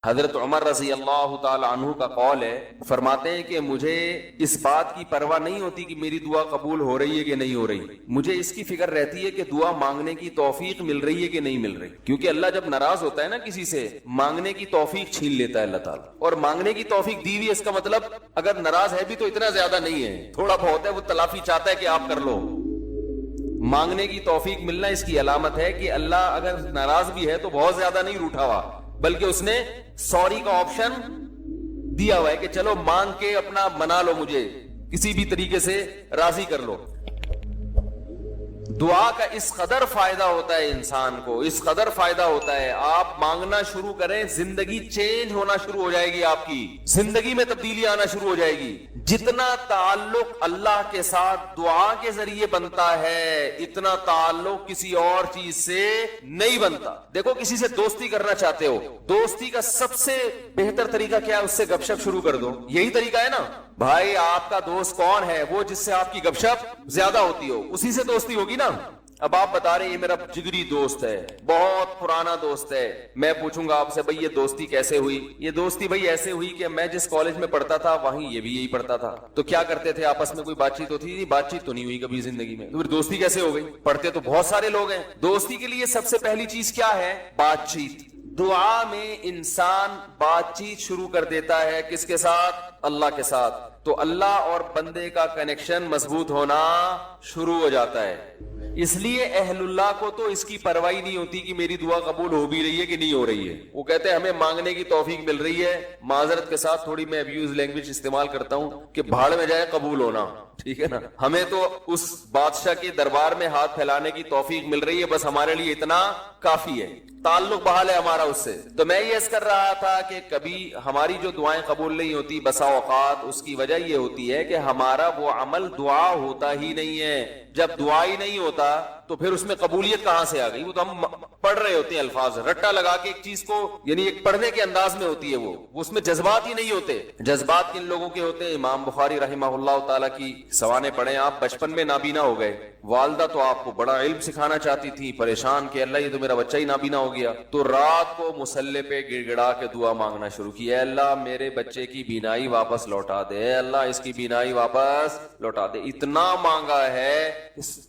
حضرت عمر رضی اللہ تعالی عنہ کا قول ہے، فرماتے ہیں کہ مجھے اس بات کی پرواہ نہیں ہوتی کہ میری دعا قبول ہو رہی ہے کہ نہیں ہو رہی، مجھے اس کی فکر رہتی ہے کہ دعا مانگنے کی توفیق مل رہی ہے کہ نہیں مل رہی، کیونکہ اللہ جب ناراض ہوتا ہے نا کسی سے، مانگنے کی توفیق چھین لیتا ہے اللہ تعالیٰ، اور مانگنے کی توفیق دی ہوئی، اس کا مطلب اگر ناراض ہے بھی تو اتنا زیادہ نہیں ہے، تھوڑا بہت ہے، وہ تلافی چاہتا ہے کہ آپ کر لو۔ مانگنے کی توفیق ملنا اس کی علامت ہے کہ اللہ اگر ناراض بھی ہے تو بہت زیادہ نہیں روٹھا ہوا، بلکہ اس نے سوری کا آپشن دیا ہوا ہے کہ چلو مانگ کے اپنا منا لو، مجھے کسی بھی طریقے سے راضی کر لو۔ دعا کا اس قدر فائدہ ہوتا ہے انسان کو، اس قدر فائدہ ہوتا ہے، آپ مانگنا شروع کریں، زندگی چینج ہونا شروع ہو جائے گی، آپ کی زندگی میں تبدیلی آنا شروع ہو جائے گی۔ جتنا تعلق اللہ کے ساتھ دعا کے ذریعے بنتا ہے، اتنا تعلق کسی اور چیز سے نہیں بنتا۔ دیکھو کسی سے دوستی کرنا چاہتے ہو، دوستی کا سب سے بہتر طریقہ کیا ہے؟ اس سے گپ شپ شروع کر دو، یہی طریقہ ہے نا۔ بھائی آپ کا دوست کون ہے؟ وہ جس سے آپ کی گپ شپ زیادہ ہوتی ہو، اسی سے دوستی ہوگی نا۔ اب آپ بتا رہے ہیں یہ میرا جگری دوست ہے، بہت پرانا دوست ہے، میں پوچھوں گا آپ سے بھائی یہ دوستی کیسے ہوئی؟ یہ دوستی بھائی ایسے ہوئی کہ میں جس کالج میں پڑھتا تھا وہیں یہ بھی یہی پڑھتا تھا، تو کیا کرتے تھے آپس میں؟ کوئی بات چیت ہوتی تھی؟ بات چیت تو نہیں ہوئی کبھی زندگی میں، تو پھر دوستی کیسے ہو گئی؟ پڑھتے تو بہت سارے لوگ ہیں۔ دوستی کے لیے سب سے پہلی چیز کیا ہے؟ بات چیت۔ دعا میں انسان بات چیت شروع کر دیتا ہے، کس کے ساتھ؟ اللہ کے ساتھ، تو اللہ اور بندے کا کنیکشن مضبوط ہونا شروع ہو جاتا ہے۔ اس لیے اہل اللہ کو تو اس کی پرواہ نہیں ہوتی کہ میری دعا قبول ہو بھی رہی ہے کہ نہیں ہو رہی ہے، وہ کہتے ہیں ہمیں مانگنے کی توفیق مل رہی ہے، معذرت کے ساتھ تھوڑی میں ابیوز لینگویج استعمال کرتا ہوں کہ بھاڑ میں جائے قبول ہونا، ٹھیک ہے نا، ہمیں تو اس بادشاہ کے دربار میں ہاتھ پھیلانے کی توفیق مل رہی ہے، بس ہمارے لیے اتنا کافی ہے، تعلق بحال ہے ہمارا اس سے۔ تو میں یہ عرض کر رہا تھا کہ کبھی ہماری جو دعائیں قبول نہیں ہوتی بسا اوقات اس کی وجہ یہ ہوتی ہے کہ ہمارا وہ عمل دعا ہوتا ہی نہیں ہے۔ جب دعا ہی نہیں ہوتا تو پھر اس میں قبولیت کہاں سے آ گئی؟ وہ تو ہم پڑھ رہے ہوتے ہیں الفاظ رٹا لگا کے ایک چیز کو، یعنی ایک پڑھنے کے انداز میں ہوتی ہے، وہ اس میں جذبات ہی نہیں ہوتے۔ جذبات کن لوگوں کے ہوتے ہیں؟ امام بخاری رحمہ اللہ تعالیٰ کی سوانے پڑھیں آپ، بچپن میں نابینا ہو گئے، والدہ تو آپ کو بڑا علم سکھانا چاہتی تھی، پریشان کہ اللہ یہ تو میرا بچہ ہی نابینا ہو گیا، تو رات کو مصلے پہ گڑ گڑا کے دعا مانگنا شروع کی، اے اللہ میرے بچے کی بینائی واپس لوٹا دے، اے اللہ اس کی بینائی واپس لوٹا دے۔ اتنا مانگا ہے،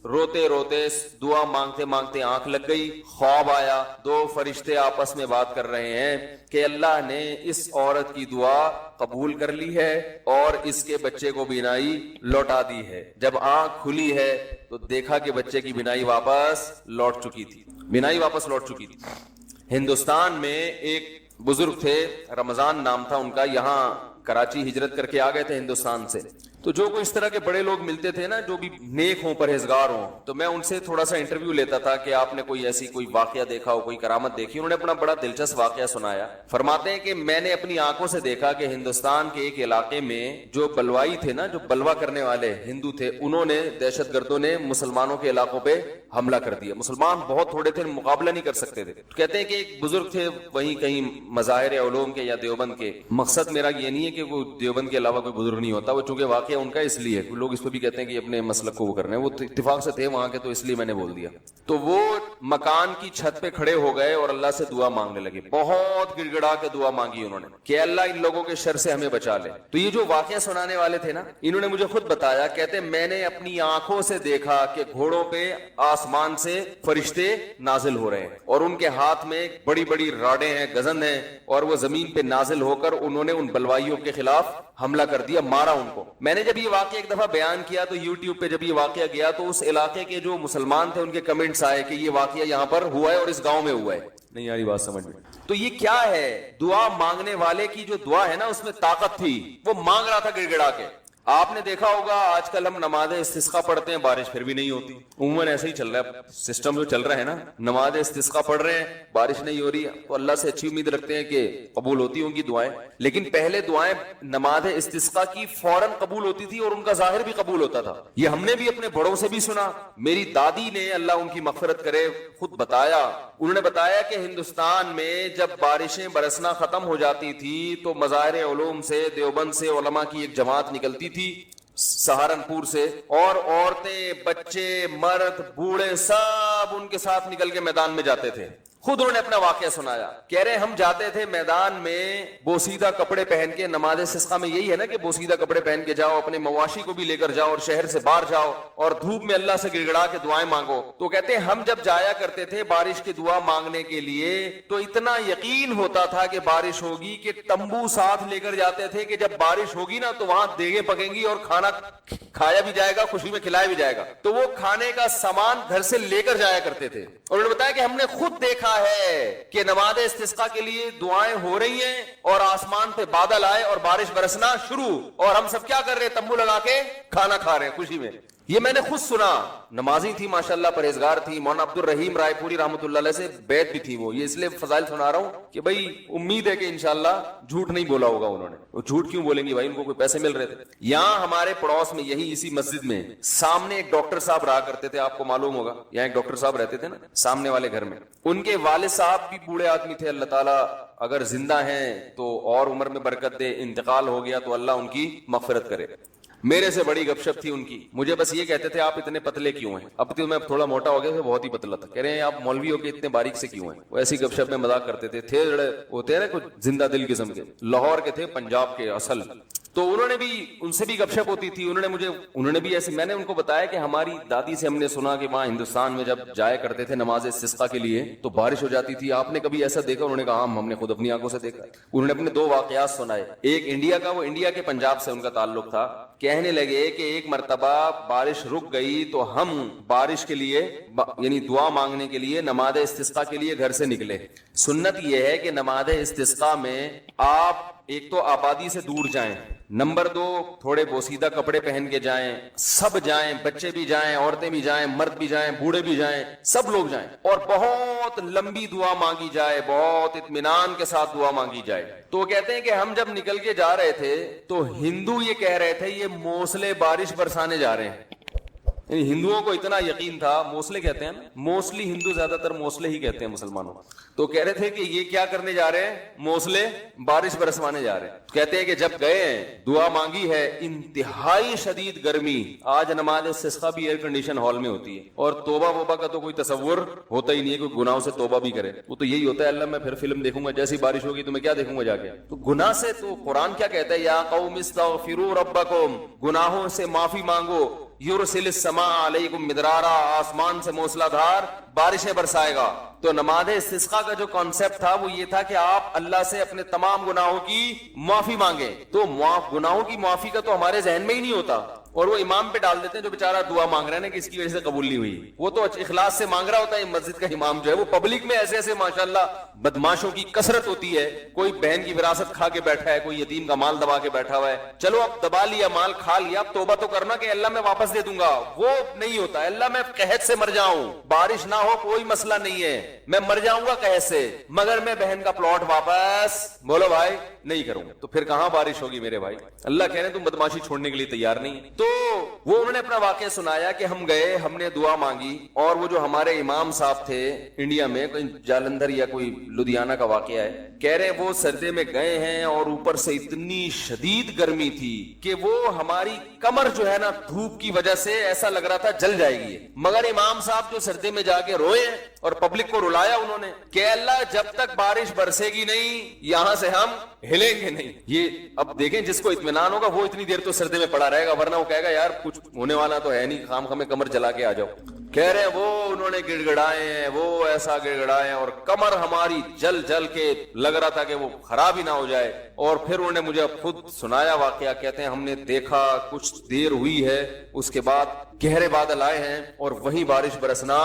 روتے روتے دعا مانگتے مانگتے آنکھ لگ گئی، خواب آیا، دو فرشتے آپس میں بات کر رہے ہیں کہ اللہ نے اس عورت کی دعا قبول کر لی ہے اور اس کے بچے کو بینائی لوٹا دی ہے۔ جب آنکھ کھلی ہے تو دیکھا کہ بچے کی بینائی واپس لوٹ چکی تھی، بینائی واپس لوٹ چکی تھی۔ ہندوستان میں ایک بزرگ تھے، رمضان نام تھا ان کا، یہاں کراچی ہجرت کر کے آ گئے تھے ہندوستان سے، تو جو کوئی اس طرح کے بڑے لوگ ملتے تھے نا جو بھی نیک ہوں پرہیزگار ہوں، تو میں ان سے تھوڑا سا انٹرویو لیتا تھا کہ آپ نے کوئی ایسی کوئی واقعہ دیکھا ہو، کوئی کرامت دیکھی۔ انہوں نے اپنا بڑا دلچسپ واقعہ سنایا، فرماتے ہیں کہ میں نے اپنی آنکھوں سے دیکھا کہ ہندوستان کے ایک علاقے میں جو بلوائی تھے نا، جو بلوا کرنے والے ہندو تھے، انہوں نے، دہشت گردوں نے مسلمانوں کے علاقوں پہ حملہ کر دیا۔ مسلمان بہت تھوڑے تھے، مقابلہ نہیں کر سکتے تھے۔ کہتے ہیں کہ ایک بزرگ تھے وہیں کہیں مظاہر علوم کے یا دیوبند کے، مقصد میرا یہ نہیں ہے کہ وہ دیوبند کے علاوہ کوئی بزرگ نہیں ہوتا، وہ چونکہ واقعہ ان کا اس لیے لوگ اس پہ بھی کہتے ہیں کہ اپنے مسلک کو وہ کرنے، وہ اتفاق سے تھے وہاں کے، تو اس لیے میں نے بول دیا۔ تو وہ مکان کی چھت پہ کھڑے ہو گئے اور اللہ سے دعا مانگنے لگے، بہت گڑ گڑا کے دعا مانگی انہوں نے کہ اللہ ان لوگوں کے شر سے ہمیں بچا لے۔ تو یہ جو واقعہ سنانے والے تھے نا، انہوں نے مجھے خود بتایا، کہتے میں نے اپنی آنکھوں سے دیکھا کہ گھوڑوں پہ آسمان سے فرشتے نازل ہو رہے ہیں اور ان کے ہاتھ میں بڑی بڑی راڈیں ہیں، گزند ہیں، اور وہ زمین پہ نازل ہو کر انہوں نے ان بلوائیوں کے خلاف حملہ کر دیا، مارا ان کو۔ میں نے جب یہ واقعہ ایک دفعہ بیان کیا تو یوٹیوب پہ جب یہ واقعہ گیا تو اس علاقے کے جو مسلمان تھے ان کے کمنٹس آئے کہ یہ واقعہ یہاں پر ہوا ہے اور اس گاؤں میں ہوا ہے۔ نہیں آ رہی بات سمجھ میں؟ تو یہ کیا ہے؟ دعا مانگنے والے کی جو دعا ہے نا اس میں طاقت تھی، وہ مانگ رہا تھا گڑ گڑا کے۔ آپ نے دیکھا ہوگا آج کل ہم نماز استسقا پڑھتے ہیں، بارش پھر بھی نہیں ہوتی، عموماً ایسے ہی چل رہا ہے سسٹم جو چل رہا ہے نا، نماز استسقا پڑھ رہے ہیں، بارش نہیں ہو رہی ہے، تو اللہ سے اچھی امید رکھتے ہیں کہ قبول ہوتی ہوں گی دعائیں، لیکن پہلے دعائیں نماز استسقا کی فوراً قبول ہوتی تھی اور ان کا ظاہر بھی قبول ہوتا تھا۔ یہ ہم نے بھی اپنے بڑوں سے بھی سنا، میری دادی نے اللہ ان کی مغفرت کرے خود بتایا، انہوں نے بتایا کہ ہندوستان میں جب بارشیں برسنا ختم ہو جاتی تھی تو مظاہر علوم سے، دیوبند سے علماء کی ایک جماعت نکلتی تھی، سہارنپور سے، اور عورتیں، بچے، مرد، بوڑھے سب ان کے ساتھ نکل کے میدان میں جاتے تھے، خود انہوں نے اپنا واقعہ سنایا. کہہ رہے ہم جاتے تھے میدان میں بوسیدہ کپڑے پہن کے, نماز استسقا میں یہی ہے نا کہ بوسیدہ کپڑے پہن کے جاؤ, اپنے مواشی کو بھی لے کر جاؤ اور شہر سے باہر جاؤ اور دھوپ میں اللہ سے گڑگڑا کے دعائیں مانگو. تو کہتے ہیں ہم جب جایا کرتے تھے بارش کی دعا مانگنے کے لیے تو اتنا یقین ہوتا تھا کہ بارش ہوگی کہ تمبو ساتھ لے کر جاتے تھے کہ جب بارش ہوگی نا تو وہاں دیگیں پکیں گی اور کھانا کھایا بھی جائے گا, خوشی میں کھلایا بھی جائے گا. تو وہ کھانے کا سامان گھر سے لے کر جایا کرتے تھے. اور انہوں نے بتایا کہ ہم نے خود دیکھا ہے کہ نماز استسقا کے لیے دعائیں ہو رہی ہیں اور آسمان پہ بادل آئے اور بارش برسنا شروع, اور ہم سب کیا کر رہے ہیں, تمبو لگا کے کھانا کھا رہے ہیں خوشی میں. یہ میں نے خود سنا. نمازی تھی ماشاءاللہ, پرہیزگار تھی. مولانا عبد الرحیم رائے پوری رحمۃ اللہ علیہ سے بیعت بھی تھی وہ. یہ اس لیے فضائل سنا رہا ہوں کہ بھائی امید ہے کہ انشاءاللہ جھوٹ نہیں بولا ہوگا انہوں نے. وہ جھوٹ کیوں بولیں گی بھائی, ان کو کوئی پیسے مل رہے تھے. یہاں ہمارے پڑوس میں یہی اسی مسجد میں سامنے ایک ڈاکٹر صاحب رہا کرتے تھے, آپ کو معلوم ہوگا. یہاں ایک ڈاکٹر صاحب رہتے تھے نا سامنے والے گھر میں. ان کے والد صاحب بھی بوڑھے آدمی تھے. اللہ تعالیٰ اگر زندہ ہیں تو اور عمر میں برکت دے, انتقال ہو گیا تو اللہ ان کی مغفرت کرے. میرے سے بڑی گپ شپ تھی ان کی. مجھے بس یہ کہتے تھے آپ اتنے پتلے کیوں ہیں. اب تو میں تھوڑا موٹا ہو گیا تھا, بہت ہی پتلا تھا. کہہ رہے ہیں آپ مولوی ہو کے اتنے باریک سے کیوں ہیں. وہ ایسی گپ شپ میں مذاق کرتے تھے. تھے جڑے ہوتے ہیں نا کچھ زندہ دل قسم کے, لاہور کے تھے, پنجاب کے اصل. تو انہوں نے بھی, ان سے بھی گپ شپ ہوتی تھی. انہوں نے بھی ایسے, میں نے ان کو بتایا کہ ہماری دادی سے ہم نے سنا کہ وہاں ہندوستان میں جب جایا کرتے تھے نماز استسقا کے لیے تو بارش ہو جاتی تھی. آپ نے کبھی ایسا دیکھا؟ انہوں نے کہا ہم نے خود اپنی آنکھوں سے دیکھا. انہوں نے اپنے 2 واقعات سنائے. ایک انڈیا کا, وہ انڈیا کے پنجاب سے ان کا تعلق تھا. کہنے لگے کہ ایک مرتبہ بارش رک گئی تو ہم بارش کے لیے یعنی دعا مانگنے کے لیے نماز استسقا کے لیے گھر سے نکلے. سنت یہ ہے کہ نماز استسقا میں آپ ایک تو آبادی سے دور جائیں, نمبر 2 تھوڑے بوسیدہ کپڑے پہن کے جائیں, سب جائیں, بچے بھی جائیں, عورتیں بھی جائیں, مرد بھی جائیں, بوڑھے بھی جائیں, سب لوگ جائیں, اور بہت لمبی دعا مانگی جائے, بہت اطمینان کے ساتھ دعا مانگی جائے. تو کہتے ہیں کہ ہم جب نکل کے جا رہے تھے تو ہندو یہ کہہ رہے تھے یہ موسلے بارش برسانے جا رہے ہیں. یعنی ہندوؤں کو اتنا یقین تھا, موسلے کہتے ہیں نا, موسلی ہندو زیادہ تر موسلے ہی کہتے ہیں مسلمانوں. تو کہہ رہے تھے کہ یہ کیا کرنے جا رہے ہیں, موسلے بارش برسوانے جا رہے ہیں. کہتے ہیں کہ جب گئے ہیں دعا مانگی ہے, انتہائی شدید گرمی. آج نماز استسقا بھی ایئر کنڈیشن ہال میں ہوتی ہے, اور توبہ وبہ کا تو کوئی تصور ہوتا ہی نہیں ہے, کوئی گناہوں سے توبہ بھی کرے. وہ تو یہی ہوتا ہے, اللہ میں پھر فلم دیکھوں گا, جیسی بارش ہوگی تو میں کیا دیکھوں گا جا کے. تو گناہ سے تو قرآن کیا کہتا ہے, یا قوم استغفروا ربکم, گناہوں سے معافی مانگو. یرسل السماء علیکم مدرارا, آسمان سے موسلا دھار بارشیں برسائے گا. تو نماز استسقا کا جو کانسیپٹ تھا وہ یہ تھا کہ آپ اللہ سے اپنے تمام گناہوں کی معافی مانگیں. تو گناہوں کی معافی کا تو ہمارے ذہن میں ہی نہیں ہوتا, اور وہ امام پہ ڈال دیتے ہیں جو بیچارہ دعا مانگ رہے ہیں نا کہ اس کی وجہ سے قبول نہیں ہوئی. وہ تو اخلاص سے مانگ رہا ہوتا ہے. مسجد کا امام جو ہے وہ پبلک میں ایسے ایسے ماشاءاللہ بدماشوں کی کثرت ہوتی ہے. کوئی بہن کی وراثت کھا کے بیٹھا ہے, کوئی یتیم کا مال دبا کے بیٹھا ہوا ہے. چلو اب دبا لیا, مال کھا لیا, اب توبہ تو کرنا کہ اللہ میں واپس دے دوں گا. وہ نہیں ہوتا. اللہ میں قحط سے مر جاؤں, بارش نہ ہو کوئی مسئلہ نہیں ہے, میں مر جاؤں گا قحط سے, مگر میں بہن کا پلاٹ واپس بولو بھائی نہیں کروں گا. تو پھر کہاں بارش ہوگی میرے بھائی. اللہ کہہ رہے تم بدماشی چھوڑنے کے لیے تیار نہیں. تو وہ انہوں نے اپنا واقعہ سنایا کہ ہم گئے, ہم نے دعا مانگی, اور وہ جو ہمارے امام صاحب تھے انڈیا میں, کوئی جالندھر یا کوئی لدھیانہ کا واقعہ ہے, کہہ رہے وہ سردے میں گئے ہیں اور اوپر سے اتنی شدید گرمی تھی کہ وہ ہماری کمر جو ہے نا دھوپ کی وجہ سے ایسا لگ رہا تھا جل جائے گی. مگر امام صاحب جو سردے میں جا کے روئے اور پبلک کو رلایا انہوں نے کہ اللہ جب تک بارش برسے گی نہیں یہاں سے ہم ہلیں گے نہیں. یہ اب دیکھیں جس کو اطمینان ہوگا وہ اتنی دیر تو سردے میں پڑا رہے گا, ورنہ وہ کہے گا یار کچھ ہونے والا تو ہے نہیں, خام خامے کمر جلا کے آ جاؤ. کہہ رہے وہ انہوں نے گڑ گڑائے ہیں, وہ ایسا گڑ گڑائے اور کمر ہماری جل جل کے لگ رہا تھا کہ وہ خراب ہی نہ ہو جائے. اور پھر انہوں نے مجھے خود سنایا واقعہ, کہتے ہیں ہم نے دیکھا کچھ دیر ہوئی ہے, اس کے بعد گہرے بادل آئے ہیں اور وہیں بارش برسنا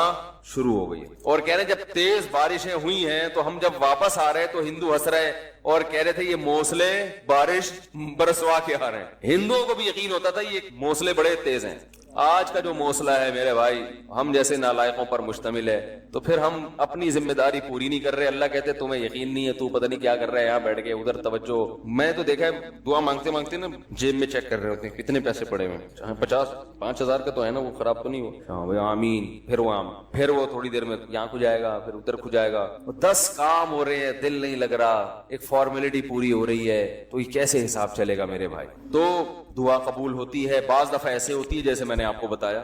شروع ہو گئی. اور کہہ رہے جب تیز بارشیں ہوئی ہیں تو ہم جب واپس آ رہے تو ہندو ہنس رہے اور کہہ رہے تھے یہ موسلے بارش برسوا کے آ رہے ہیں. ہندوؤں کو بھی یقین ہوتا تھا یہ موسلے بڑے تیز ہیں. آج کا جو موسلا ہے میرے بھائی ہم جیسے نالائقوں پر مشتمل ہے, تو پھر ہم اپنی ذمہ داری پوری نہیں کر رہے. اللہ کہتے تمہیں یقین نہیں ہے, تو پتہ نہیں کیا کر رہا ہے یہاں بیٹھ کے, ادھر توجہ. میں تو دیکھا ہے دعا مانگتے مانگتے نا جیب میں چیک کر رہے ہوتے ہیں کتنے پیسے پڑے ہوئے, 50,000 کا تو ہے نا, وہ خراب تو نہیں ہو. ہاں بھائی آمین, پھر وہ تھوڑی دیر میں یہاں کو جائے گا, پھر ادھر کو جائے گا. 10 کام ہو رہے ہیں, دل نہیں لگ رہا, ایک فارمیلٹی پوری ہو رہی ہے, تو یہ کیسے حساب چلے گا میرے بھائی. تو دعا قبول ہوتی ہے. بعض دفعہ ایسے ہوتی ہے جیسے میں نے آپ کو بتایا,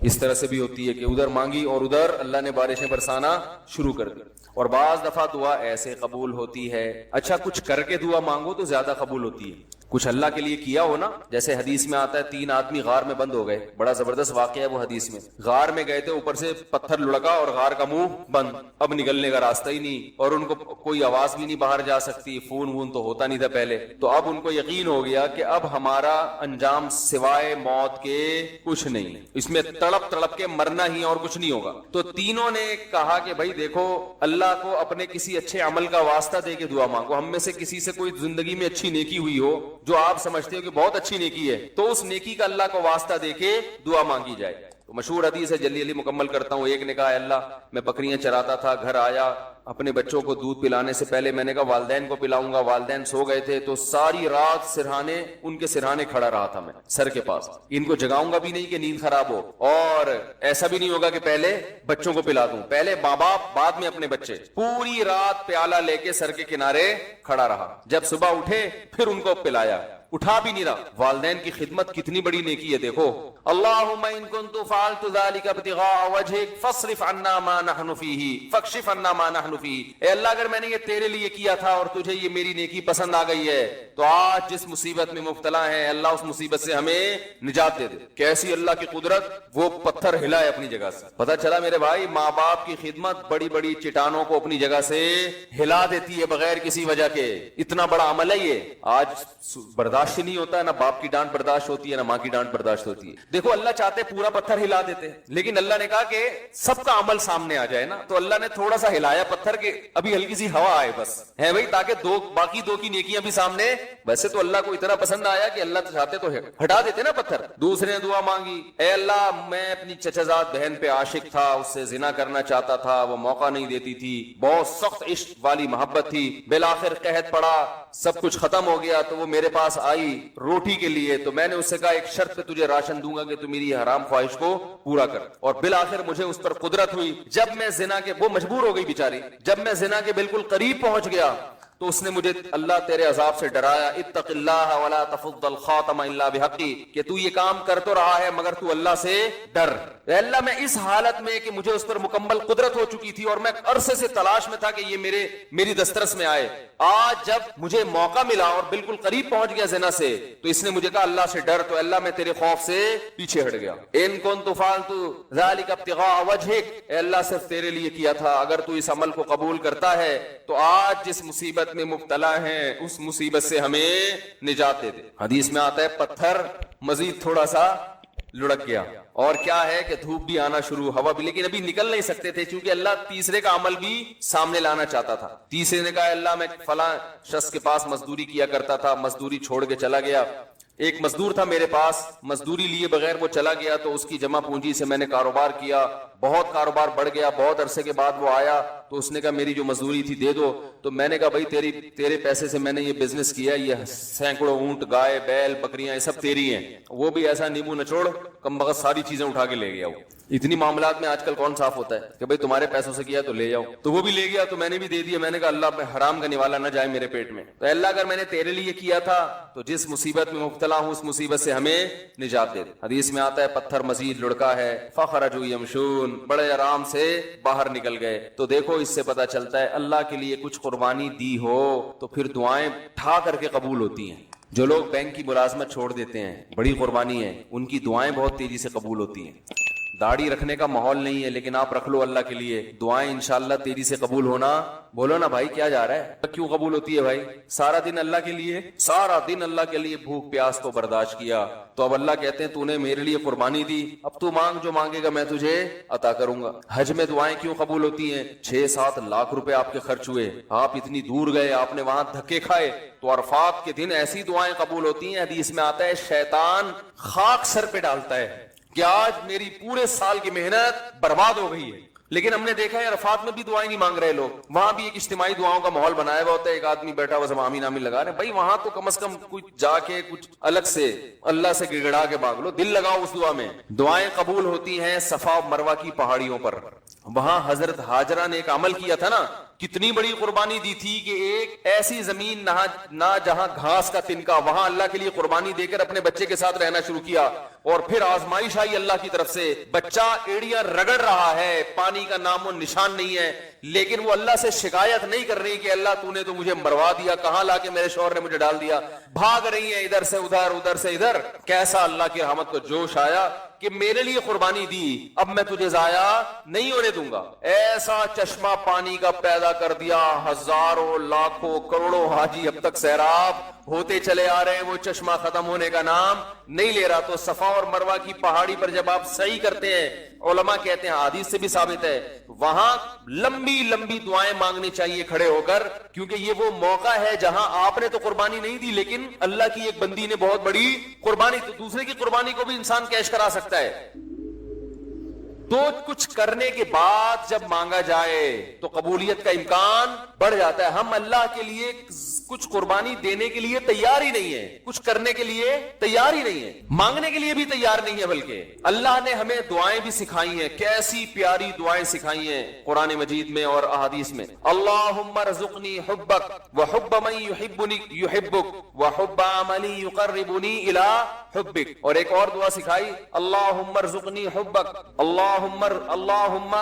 اس طرح سے بھی ہوتی ہے کہ ادھر مانگی اور ادھر اللہ نے بارشیں برسانا شروع کر دی. اور بعض دفعہ دعا ایسے قبول ہوتی ہے، اچھا کچھ کر کے دعا مانگو تو زیادہ قبول ہوتی ہے، کچھ اللہ کے لیے کیا ہو نا، جیسے حدیث میں آتا ہے 3 آدمی غار میں بند ہو گئے، بڑا زبردست واقعہ ہے وہ حدیث میں، غار میں گئے تھے، اوپر سے پتھر لڑکا اور غار کا منہ بند، اب نکلنے کا راستہ ہی نہیں، اور ان کو کوئی آواز بھی نہیں باہر جا سکتی، فون وون تو ہوتا نہیں تھا پہلے، تو اب ان کو یقین ہو گیا کہ اب ہمارا انجام سوائے موت کے کچھ نہیں، اس میں تڑپ تڑپ کے مرنا ہی اور کچھ نہیں ہوگا۔ تو تینوں نے کہا کہ بھائی دیکھو، اللہ کو اپنے کسی اچھے عمل کا واسطہ دے کے دعا مانگو، ہم میں سے کسی سے کوئی زندگی میں اچھی نیکی ہوئی ہو جو آپ سمجھتے ہو کہ بہت اچھی نیکی ہے، تو اس نیکی کا اللہ کو واسطہ دے کے دعا مانگی جائے۔ تو مشہور حدیث ہے، جلدی جلدی مکمل کرتا ہوں۔ ایک نے کہا اللہ میں بکریاں چراتا تھا، گھر آیا، اپنے بچوں کو دودھ پلانے سے پہلے میں نے کہا والدین کو پلاؤں گا، والدین سو گئے تھے، تو ساری رات سرہانے ان کے سرہانے کھڑا رہا تھا میں سر کے پاس، ان کو جگاؤں گا بھی نہیں کہ نیند خراب ہو، اور ایسا بھی نہیں ہوگا کہ پہلے بچوں کو پلا دوں، پہلے ماں باپ بعد میں اپنے بچے، پوری رات پیالہ لے کے سر کے کنارے کھڑا رہا، جب صبح اٹھے پھر ان کو پلایا، اٹھا بھی نہیں رہا۔ والدین کی خدمت کتنی بڑی نیکی ہے، دیکھو اللہم ان کنت فعلت ذلک ابتغاء وجہک فاصرف عنا ما نحن فیہ فاکشف عنا ما نحن فیہ، اے اللہ اگر میں نے یہ تیرے لیے کیا تھا اور تجھے یہ میری نیکی پسند آ گئی ہے تو آج جس مصیبت میں مبتلا ہیں اللہ اس مصیبت سے ہمیں نجات دے دے۔ کیسی اللہ کی قدرت، وہ پتھر ہلائے اپنی جگہ سے۔ پتہ چلا میرے بھائی، ماں باپ کی خدمت بڑی بڑی چٹانوں کو اپنی جگہ سے ہلا دیتی ہے بغیر کسی وجہ کے، اتنا بڑا عمل ہے یہ۔ آج برداشت نہیں ہوتا ہے، نہ باپ کی ڈانٹ برداشت ہوتی ہے، نہ ماں کی ڈانٹ برداشت ہوتی ہے۔ دیکھو اللہ چاہتے پورا پتھر ہلا دیتے، لیکن اللہ نے کہا کہ سب کا عمل سامنے آ جائے نا، تو اللہ نے تھوڑا سا ہلایا پتھر کے ابھی ہلکی سی ہوا آئے بس، ہے بھائی، تاکہ باقی دو کی نیکیاں بھی سامنے۔ ویسے تو اللہ کو اتنا پسند آیا کہ اللہ چاہتے تو ہٹا دیتے نا پتھر۔ دوسرے نے دعا مانگی، اے اللہ میں اپنی چچا زاد بہن پہ عاشق تھا، اس سے زنا کرنا چاہتا تھا، وہ موقع نہیں دیتی تھی، بہت سخت عشق والی محبت تھی، بالآخر قحط پڑا، سب کچھ ختم ہو گیا، تو وہ میرے پاس آئی روٹی کے لیے، تو میں نے اس سے کہا ایک شرط پہ تجھے راشن دوں گا کہ تو میری حرام خواہش کو پورا کر، اور بالآخر مجھے اس پر قدرت ہوئی۔ جب میں زنا کے، وہ مجبور ہو گئی بیچاری، جب میں زنا کے بالکل قریب پہنچ گیا تو اس نے مجھے اللہ تیرے عذاب سے ڈرایا، اتق اللہ ولا تفض الخاتم الا بحقی، کہ تو یہ کام کر تو رہا ہے مگر تو اللہ سے ڈر۔ اے اللہ میں اس حالت میں کہ مجھے اس پر مکمل قدرت ہو چکی تھی اور میں عرصے سے تلاش میں تھا کہ یہ میری دسترس میں آئے، آج جب مجھے موقع ملا اور بالکل قریب پہنچ گیا زنا سے، تو اس نے مجھے کہا اللہ سے ڈر، تو اللہ میں تیرے خوف سے پیچھے ہٹ گیا۔ ان کنت فعلت ذلک ابتغاء وجہک، اے اللہ صرف تیرے لیے کیا تھا، اگر تو اس عمل کو قبول کرتا ہے تو آج جس مصیبت میں مبتلا ہیں اس مصیبت سے ہمیں نجات دے دے۔ حدیث میں آتا ہے پتھر مزید تھوڑا سا لڑک گیا، اور کیا ہے کہ دھوپ بھی آنا شروع، ہوا بھی، لیکن ابھی نکل نہیں سکتے تھے کیونکہ اللہ تیسرے کا عمل بھی سامنے لانا چاہتا تھا۔ تیسرے نے کہا اللہ میں فلاں شخص کے پاس مزدوری کیا کرتا تھا، مزدوری چھوڑ کے چلا گیا، ایک مزدور تھا میرے پاس، مزدوری لیے بغیر وہ چلا گیا، تو اس کی جمع پونجی سے میں نے کاروبار کیا، بہت کاروبار بڑھ گیا، بہت عرصے کے بعد وہ آیا تو اس نے کہا میری جو مزدوری تھی دے دو، تو میں نے کہا بھائی تیرے پیسے سے میں نے یہ بزنس کیا، یہ سینکڑوں اونٹ، گائے، بیل، بکریاں، یہ سب تیری ہیں۔ وہ بھی ایسا نیبو نچوڑ کم بخت ساری چیزیں اٹھا کے لے گیا۔ وہ اتنی معاملات میں آج کل کون صاف ہوتا ہے کہ بھائی تمہارے پیسوں سے کیا تو لے جاؤ، تو وہ بھی لے گیا، تو میں نے بھی دے دیا، میں نے کہا اللہ میں حرام کا نوالا نہ جائے میرے پیٹ میں، تو اللہ اگر میں نے تیرے لیے کیا تھا تو جس مصیبت میں مبتلا ہوں اس مصیبت سے ہمیں نجات دے دے۔ حدیث میں آتا ہے پتھر مزید لڑکا ہے، فخرجوا یمشون، بڑے آرام سے باہر نکل گئے۔ تو دیکھو اس سے پتہ چلتا ہے اللہ کے لیے کچھ قربانی دی ہو تو پھر دعائیں ٹھا کر کے قبول ہوتی ہیں۔ جو لوگ بینک کی ملازمت چھوڑ دیتے ہیں، بڑی قربانی ہے، ان کی دعائیں بہت تیزی سے قبول ہوتی ہیں۔ داڑھی رکھنے کا ماحول نہیں ہے لیکن آپ رکھ لو اللہ کے لیے، دعائیں انشاءاللہ تیزی سے قبول ہونا۔ بولو نا بھائی کیا جا رہا ہے، کیوں قبول ہوتی ہے بھائی؟ سارا دن اللہ کے لیے، سارا دن اللہ کے لیے بھوک پیاس کو برداشت کیا، تو اب اللہ کہتے ہیں تو نے میرے لیے قربانی دی، اب تو مانگ، جو مانگے گا میں تجھے عطا کروں گا۔ حج میں دعائیں کیوں قبول ہوتی ہیں؟ 6-7 لاکھ روپے آپ کے خرچ ہوئے، آپ اتنی دور گئے، آپ نے وہاں دھکے کھائے، تو عرفات کے دن ایسی دعائیں قبول ہوتی ہیں، حدیث میں آتا ہے شیطان خاک سر پہ ڈالتا ہے کہ آج میری پورے سال کی محنت برباد ہو گئی ہے۔ لیکن ہم نے دیکھا ہے عرفات میں بھی دعائیں نہیں مانگ رہے لوگ، وہاں بھی ایک اجتماعی دعاؤں کا ماحول بنایا ہوا ہوتا ہے، ایک آدمی بیٹھا ہوا سب آمین آمین لگا رہے ہیں، بھائی وہاں تو کم از کم کچھ جا کے کچھ الگ سے اللہ سے گڑگڑا کے مانگ لو، دل لگاؤ اس دعا میں۔ دعائیں قبول ہوتی ہیں صفا و مروہ کی پہاڑیوں پر، وہاں حضرت ہاجرہ نے ایک عمل کیا تھا نا، کتنی بڑی قربانی دی تھی کہ ایک ایسی زمین نہ جہاں گھاس کا تنکا، وہاں اللہ کے لیے قربانی دے کر اپنے بچے کے ساتھ رہنا شروع کیا، اور پھر آزمائش آئی اللہ کی طرف سے، بچہ ایڑیاں رگڑ رہا ہے، پانی کا نام و نشان نہیں ہے، لیکن وہ اللہ سے شکایت نہیں کر رہی کہ اللہ تو نے تو مجھے مروا دیا, کہاں لا کے میرے شوہر نے مجھے ڈال دیا. بھاگ رہی ہیں ادھر سے ادھر, ادھر سے ادھر. کیسا اللہ کی رحمت کو جوش آیا کہ میرے لیے قربانی دی, اب میں تجھے ضائع نہیں ہونے دوں گا. ایسا چشمہ پانی کا پیدا کر دیا, ہزاروں لاکھوں کروڑوں حاجی اب تک سیراب ہوتے چلے آ رہے ہیں, وہ چشمہ ختم ہونے کا نام نہیں لے رہا. تو صفا اور مروہ کی پہاڑی پر جب آپ سعی کرتے ہیں, علماء کہتے ہیں, حدیث سے بھی ثابت ہے, وہاں لمبی لمبی دعائیں مانگنی چاہیے کھڑے ہو کر, کیونکہ یہ وہ موقع ہے جہاں آپ نے تو قربانی نہیں دی لیکن اللہ کی ایک بندی نے بہت بڑی قربانی, تو دوسرے کی قربانی کو بھی انسان کیش کرا سکتا ہے. تو کچھ کرنے کے بعد جب مانگا جائے تو قبولیت کا امکان بڑھ جاتا ہے. ہم اللہ کے لیے کچھ قربانی دینے کے لیے تیار ہی نہیں ہے, کچھ کرنے کے لیے تیار ہی نہیں ہے, مانگنے کے لیے بھی تیار نہیں ہے. بلکہ اللہ نے ہمیں دعائیں بھی سکھائی ہیں, کیسی پیاری دعائیں سکھائی ہیں قرآن مجید میں اور احادیث میں. اللہم ارزقنی حبک وحب من یحبنی یحبک وحب عملی یقربنی الی حبک. اور ایک اور دعا سکھائی, اللہم ارزقنی حبک اللہم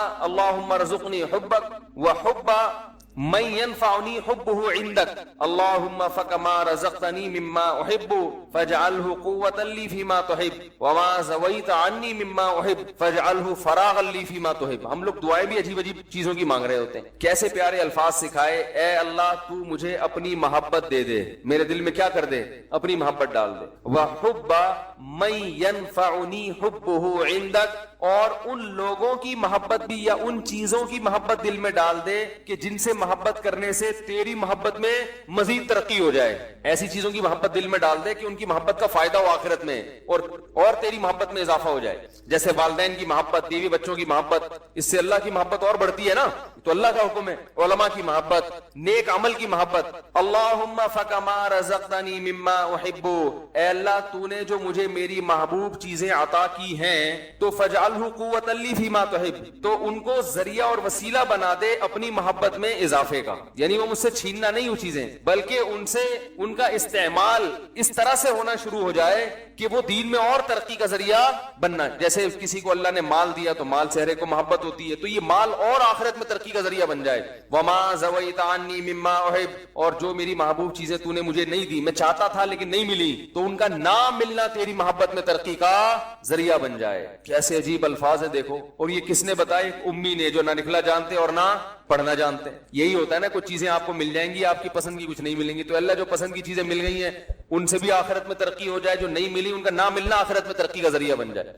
ارزقنی حبک وحب من ينفعني حبه عندك اللهم فكما رزقتني مما احب فاجعله قوة لي فيما تحب وما زويت عني مما احب فاجعله فراغا لي فيما تحب. ہم لوگ دعائیں بھی عجیب عجیب چیزوں کی مانگ رہے ہوتے ہیں. کیسے پیارے الفاظ سکھائے, اے اللہ تو مجھے اپنی محبت دے دے, میرے دل میں کیا کر دے, اپنی محبت ڈال دے. وحب من ينفعني حبه عندك, اور ان لوگوں کی محبت بھی یا ان چیزوں کی محبت دل میں ڈال دے کہ جن سے محبت کرنے سے تیری محبت میں مزید ترقی ہو جائے. ایسی چیزوں کی محبت دل میں ڈال دے کہ ان کی محبت کا فائدہ ہو آخرت میں اور تیری محبت میں اضافہ ہو جائے. جیسے والدین کی محبت, بیوی بچوں کی محبت, اس سے اللہ کی محبت اور بڑھتی ہے نا, تو اللہ کا حکم ہے. علماء کی محبت, نیک عمل کی محبت. اللہم فکما رزقتنی مما احب, اے اللہ تو نے جو مجھے میری محبوب چیزیں عطا کی ہیں تو فجعلہ قوۃ لی فیما تحب, تو ان کو ذریعہ اور وسیلہ بنا دے اپنی محبت میں اضافے کا. یعنی وہ مجھ سے چھیننا نہیں وہ چیزیں, بلکہ ان سے ان کا استعمال اس طرح سے ہونا شروع ہو جائے کہ وہ دین میں اور ترقی کا ذریعہ بننا. جیسے کسی کو اللہ نے مال دیا تو مال سے ہر ایک کو محبت ہوتی ہے, تو یہ مال اور آخرت میں ترقی کا ذریعہ بن جائے. وما زویت عنی مما احب, اور جو میری محبوب چیزیں تو نے مجھے نہیں دی, میں چاہتا تھا لیکن نہیں ملی, تو ان کا نہ ملنا تیری محبت میں ترقی کا ذریعہ بن جائے. کیسے عجیب الفاظ ہیں دیکھو. اور یہ کس نے بتائے, امی نے, جو نہ لکھنا جانتے اور نہ پڑھنا جانتے ہیں. یہی ہوتا ہے نا, کچھ چیزیں آپ کو مل جائیں گی, آپ کی پسند کی کچھ نہیں ملیں گی, تو اللہ جو پسند کی چیزیں مل گئی ہیں ان سے بھی آخرت میں ترقی ہو جائے, جو نہیں ملی ان کا نہ ملنا آخرت میں ترقی کا ذریعہ بن جائے.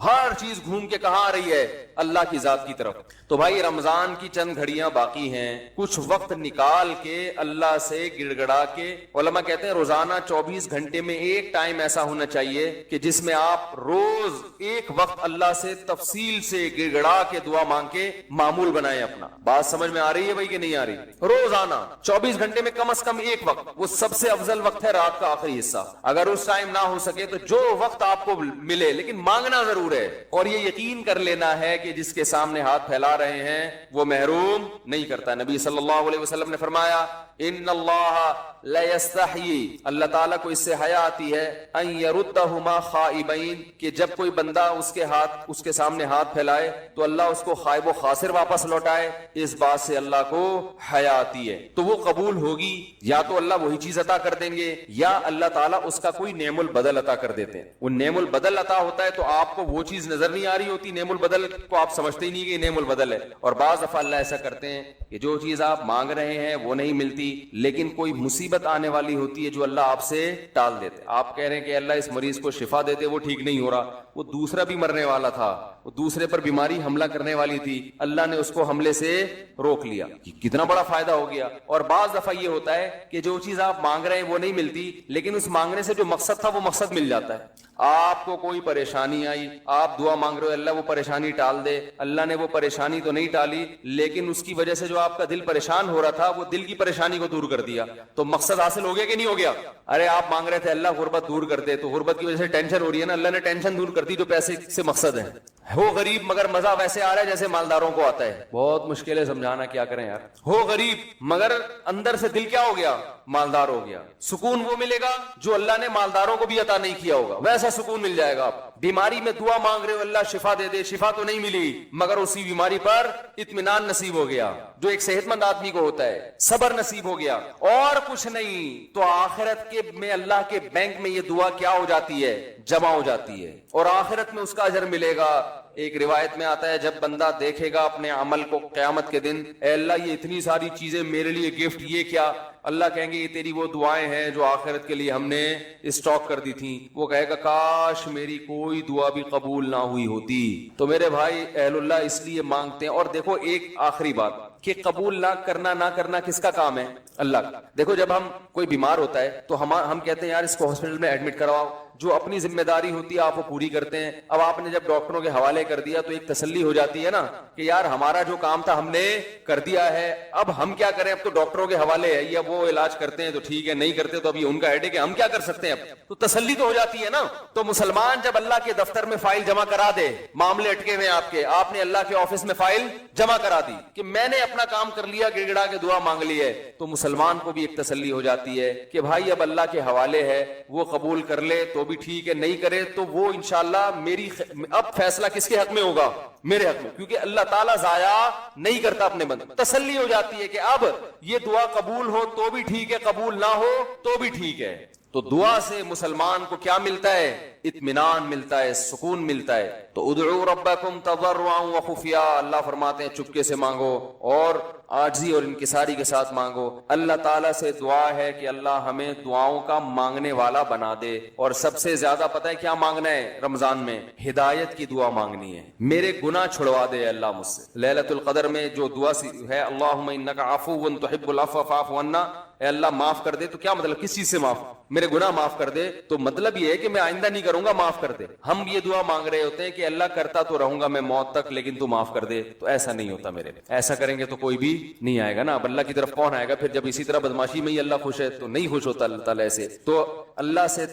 ہر چیز گھوم کے کہاں آ رہی ہے, اللہ کی ذات کی طرف. تو بھائی رمضان کی چند گھڑیاں باقی ہیں, کچھ وقت نکال کے اللہ سے گڑ گڑا کے. علماء کہتے ہیں روزانہ 24 گھنٹے میں ایک ٹائم ایسا ہونا چاہیے کہ جس میں آپ روز ایک وقت اللہ سے تفصیل سے گڑ گڑا کے دعا مانگ کے معمول بنائیں اپنا. بات سمجھ میں آ رہی ہے بھائی کہ نہیں آ رہی؟ روزانہ 24 گھنٹے میں کم از کم ایک وقت, وہ سب سے افضل وقت ہے رات کا آخری حصہ. اگر اس ٹائم نہ ہو سکے تو جو وقت آپ کو ملے, لیکن مانگنا ضرور ہے. اور یہ یقین کر لینا ہے کہ جس کے سامنے ہاتھ پھیلا رہے ہیں وہ محروم نہیں کرتا. نبی صلی اللہ علیہ وسلم نے فرمایا, ان اللہ لا یستحیی, اللہ تعالیٰ کو اس سے حیا آتی ہے, ان یردہما خائبین, کہ جب کوئی بندہ اس کے سامنے ہاتھ پھیلائے تو اللہ اس کو خائب و خاسر واپس لوٹائے. اس بات سے اللہ کو حیا آتی ہے. تو وہ قبول ہوگی, یا تو اللہ وہی چیز عطا کر دیں گے, یا اللہ تعالیٰ اس کا کوئی نعم البدل عطا کر دیتے ہیں. وہ نعم البدل عطا ہوتا ہے تو آپ کو وہ چیز نظر نہیں آ رہی ہوتی, نعم البدل کو آپ سمجھتے ہی نہیں کہ نعم البدل ہے. اور بعض دفعہ اللہ ایسا کرتے ہیں کہ جو چیز آپ مانگ رہے ہیں وہ نہیں ملتی, لیکن کوئی مصیبت آنے والی ہوتی ہے جو اللہ آپ سے ٹال دیتے. آپ کہہ رہے ہیں کہ اللہ اس مریض کو شفا دیتے, وہ ٹھیک نہیں ہو رہا, وہ دوسرا بھی مرنے والا تھا, وہ دوسرے پر بیماری حملہ کرنے والی تھی, اللہ نے اس کو حملے سے روک لیا. کتنا بڑا فائدہ ہو گیا. اور بعض دفعہ یہ ہوتا ہے کہ جو چیز آپ مانگ رہے ہیں وہ نہیں ملتی, لیکن اس مانگنے سے جو مقصد تھا وہ مقصد مل جاتا ہے. آپ کو کوئی پریشانی آئی, آپ دعا مانگ رہے ہو اللہ وہ پریشانی ٹال دے, اللہ نے وہ پریشانی تو نہیں ٹالی, لیکن اس کی وجہ سے جو آپ کا دل پریشان ہو رہا تھا وہ دل کی پریشانی کو دور کر دیا. تو مقصد حاصل ہو گیا کہ نہیں ہو گیا؟ ارے آپ مانگ رہے تھے اللہ غربت دور کر دے, تو غربت کی وجہ سے ٹینشن ہو رہی ہے نا, اللہ نے ٹینشن دور کر دی جو پیسے سے مقصد ہے. ہو غریب مگر مزہ ویسے آ رہا ہے جیسے مالداروں کو آتا ہے. بہت مشکل ہے سمجھانا, کیا کریں یار. ہو غریب مگر اندر سے دل کیا ہو گیا, مالدار ہو گیا. سکون وہ ملے گا جو اللہ نے مالداروں کو بھی عطا نہیں کیا ہوگا, ویسا سکون مل جائے گا. آپ بیماری میں دعا مانگ رہے ہو اللہ شفا دے دے, شفا تو نہیں ملی مگر اسی بیماری پر اطمینان نصیب ہو گیا. جو ایک صحت مند آدمی کو ہوتا ہے، صبر نصیب ہو گیا اور کچھ نہیں، تو آخرت کے میں اللہ کے بینک میں یہ دعا کیا ہو جاتی ہے؟ جمع ہو جاتی ہے، اور آخرت میں اس کا اجر ملے گا۔ ایک روایت میں آتا ہے جب بندہ دیکھے گا اپنے عمل کو قیامت کے دن، اے اللہ یہ اتنی ساری چیزیں میرے لیے گفٹ، یہ کیا؟ اللہ کہیں گے یہ تیری وہ دعائیں ہیں جو آخرت کے لیے ہم نے اسٹاک کر دی تھیں۔ وہ کہے گا کاش میری کوئی دعا بھی قبول نہ ہوئی ہوتی۔ تو میرے بھائی اہل اللہ اس لیے مانگتے ہیں۔ اور دیکھو ایک آخری بات کہ قبول نہ کرنا کس کا کام ہے؟ اللہ کا۔ دیکھو جب ہم کوئی بیمار ہوتا ہے تو ہم کہتے ہیں یار اس کو ہاسپٹل میں ایڈمٹ کرواؤ، جو اپنی ذمہ داری ہوتی ہے آپ وہ پوری کرتے ہیں۔ اب آپ نے جب ڈاکٹروں کے حوالے کر دیا تو ایک تسلی ہو جاتی ہے نا کہ یار ہمارا جو کام تھا ہم نے کر دیا ہے، اب ہم کیا کریں، اب تو ڈاکٹروں کے حوالے ہے، یا وہ علاج کرتے ہیں تو ٹھیک ہے، نہیں کرتے تو ابھی ان کا ہیڈیک ہے، ہم کیا کر سکتے ہیں، اب تو تسلی تو ہو جاتی ہے نا۔ تو مسلمان جب اللہ کے دفتر میں فائل جمع کرا دے، معاملے اٹکے ہوئے آپ نے اللہ کے آفس میں فائل جمع کرا دی کہ میں نے اپنا کام کر لیا، گڑ گڑا کے دعا مانگ لی ہے، تو مسلمان کو بھی ایک تسلی ہو جاتی ہے کہ بھائی اب اللہ کے حوالے ہے، وہ قبول کر لے تو بھی ٹھیک ہے، نہیں کرے تو وہ انشاءاللہ اب فیصلہ کس کے حق میں ہوگا؟ میرے حق میں، کیونکہ اللہ تعالیٰ ضائع نہیں کرتا اپنے بندے۔ تسلی ہو جاتی ہے کہ اب یہ دعا قبول ہو تو بھی ٹھیک ہے، قبول نہ ہو تو بھی ٹھیک ہے۔ تو دعا سے مسلمان کو کیا ملتا ہے؟ اطمینان ملتا ہے، سکون ملتا ہے۔ تو ادعوا ربکم تضرعا وخفیا، اللہ فرماتے ہیں چپکے سے مانگو اور عاجزی اور انکساری کے ساتھ مانگو۔ اللہ تعالیٰ سے دعا ہے کہ اللہ ہمیں دعاؤں کا مانگنے والا بنا دے، اور سب سے زیادہ پتہ ہے کیا مانگنا ہے رمضان میں؟ ہدایت کی دعا مانگنی ہے، میرے گناہ چھڑوا دے اللہ مجھ سے۔ لیلۃ القدر میں جو دعا ہے اللہم انک عفو تحب العفو فاعف عنا، اے اللہ معاف کر دے، تو کیا مطلب کس چیز سے معاف؟ میرے گناہ معاف کر دے، تو مطلب یہ ہے کہ میں آئندہ نہیں کروں گا، معاف کر دے۔ ہم یہ دعا مانگ رہے ہوتے ہیں کہ اللہ کرتا تو رہوں گا میں موت تک لیکن تو معاف کر دے، تو ایسا نہیں ہوتا میرے، ایسا کریں گے تو کوئی بھی نہیں آئے گا نا، اب اللہ کی طرف کون آئے گا پھر جب اسی طرح بدماشی میں ہی اللہ خوش ہے؟ تو نہیں خوش ہوتا اللہ تعالیٰ سے۔ تو اللہ سے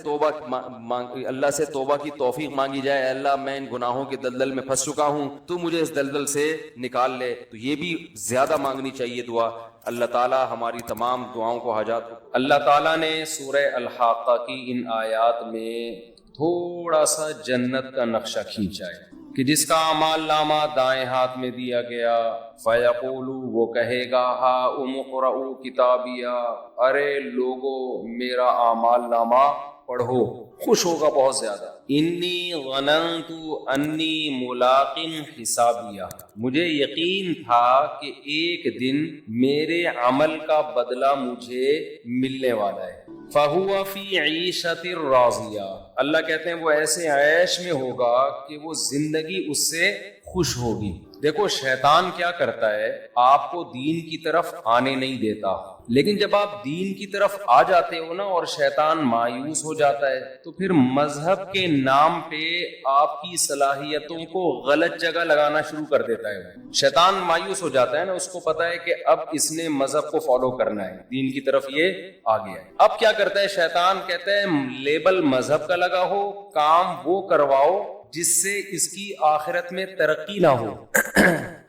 توبہ کی توفیق مانگی جائے، اے اللہ میں ان گناہوں کے دلدل میں پھنس چکا ہوں، تو مجھے اس دلدل سے نکال لے، تو یہ بھی زیادہ مانگنی چاہیے دعا۔ اللہ تعالیٰ ہماری تمام دعاؤں کو حاجات۔ اللہ تعالیٰ نے سورہ الحاقہ کی ان آیات میں تھوڑا سا جنت کا نقشہ کھینچا ہے کہ جس کا اعمال نامہ دائیں ہاتھ میں دیا گیا، فَيَقُولُ وہ کہے گا هَاؤُمُ اقْرَءُوا کِتَابِیَهْ، ارے لوگو میرا اعمال نامہ پڑھو، خوش ہوگا بہت زیادہ۔ انی ظننت انی ملاق حسابیہ، مجھے یقین تھا کہ ایک دن میرے عمل کا بدلہ مجھے ملنے والا ہے۔ فَهُوَ فِي عِیشَةٍ رَاضِیَةٍ، اللہ کہتے ہیں وہ ایسے عیش میں ہوگا کہ وہ زندگی اس سے خوش ہوگی۔ دیکھو شیطان کیا کرتا ہے، آپ کو دین کی طرف آنے نہیں دیتا، لیکن جب آپ دین کی طرف آ جاتے ہو نا اور شیطان مایوس ہو جاتا ہے تو پھر مذہب کے نام پہ آپ کی صلاحیتوں کو غلط جگہ لگانا شروع کر دیتا ہے۔ شیطان مایوس ہو جاتا ہے نا، اس کو پتا ہے کہ اب اس نے مذہب کو فالو کرنا ہے، دین کی طرف یہ آ گیا ہے۔ اب کیا کرتا ہے شیطان؟ کہتا ہے لیبل مذہب کا لگا ہو، کام وہ کرواؤ جس سے اس کی آخرت میں ترقی نہ ہو۔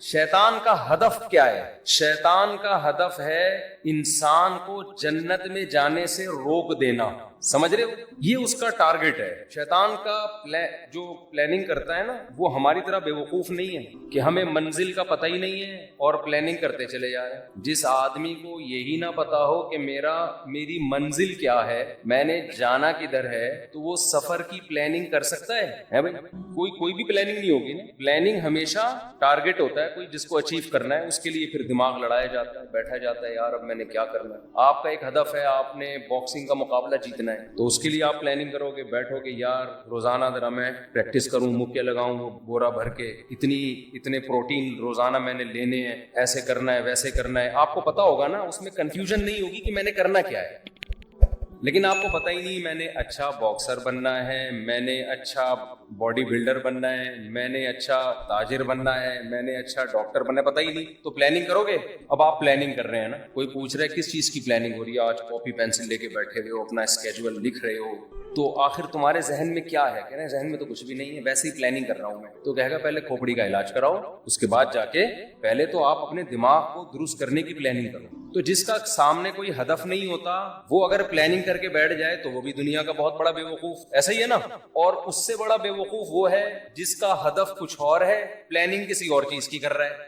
شیطان کا ہدف کیا ہے؟ شیطان کا ہدف ہے انسان کو جنت میں جانے سے روک دینا، سمجھ رہے ہو؟ یہ اس کا ٹارگٹ ہے۔ شیطان کا جو پلاننگ کرتا ہے نا وہ ہماری طرح بے وقوف نہیں ہے کہ ہمیں منزل کا پتہ ہی نہیں ہے اور پلاننگ کرتے چلے جا رہے ہیں۔ جس آدمی کو یہی نہ پتا ہو کہ میری منزل کیا ہے، میں نے جانا کدھر ہے، تو وہ سفر کی پلاننگ کر سکتا ہے بھائی؟ کوئی بھی پلاننگ نہیں ہوگی نا۔ پلاننگ ہمیشہ ٹارگٹ ہوتا ہے، کوئی جس کو اچیو کرنا ہے اس کے لیے پھر دماغ لڑایا جاتا ہے، بیٹھا جاتا ہے یار اب میں نے کیا کرنا ہے۔ آپ کا ایک ہدف ہے، آپ نے باکسنگ کا مقابلہ جیتنا ہے، تو اس کے لیے آپ پلاننگ کرو گے، بیٹھو گے یار روزانہ ذرا میں پریکٹس کروں، مکے لگاؤں بورا بھر کے، اتنے پروٹین روزانہ میں نے لینے ہیں، ایسے کرنا ہے ویسے کرنا ہے۔ آپ کو پتا ہوگا نا، اس میں کنفیوژن نہیں ہوگی کہ میں نے کرنا کیا ہے، لیکن آپ کو پتہ ہی نہیں میں نے اچھا باکسر بننا ہے، میں نے اچھا باڈی بلڈر بننا ہے، میں نے اچھا تاجر بننا ہے، میں نے اچھا ڈاکٹر بننا ہے، پتہ ہی نہیں، تو پلاننگ کرو گے۔ اب آپ پلاننگ کر رہے ہیں نا، کوئی پوچھ رہا ہے کس چیز کی پلاننگ ہو رہی ہے، آج کاپی پینسل لے کے بیٹھے ہوئے ہو، اپنا اسکیجول لکھ رہے ہو، تو آخر تمہارے ذہن میں کیا ہے؟ کہہ رہے ہیں ذہن میں تو کچھ بھی نہیں ہے، ویسے ہی پلاننگ کر رہا ہوں میں۔ تو کہے گا پہلے کھوپڑی کا علاج کراؤ، اس کے بعد جا کے پہلے تو آپ اپنے دماغ کو درست کرنے کی پلاننگ کرو۔ تو جس کا سامنے کوئی ہدف نہیں ہوتا وہ اگر پلاننگ کر کے بیٹھ جائے تو وہ بھی دنیا کا بہت بڑا بے وقوف، ایسا ہی ہے نا۔ اور اس سے بڑا بے وقوف وہ ہے جس کا ہدف کچھ اور ہے، پلاننگ کسی اور چیز کی کر رہا ہے۔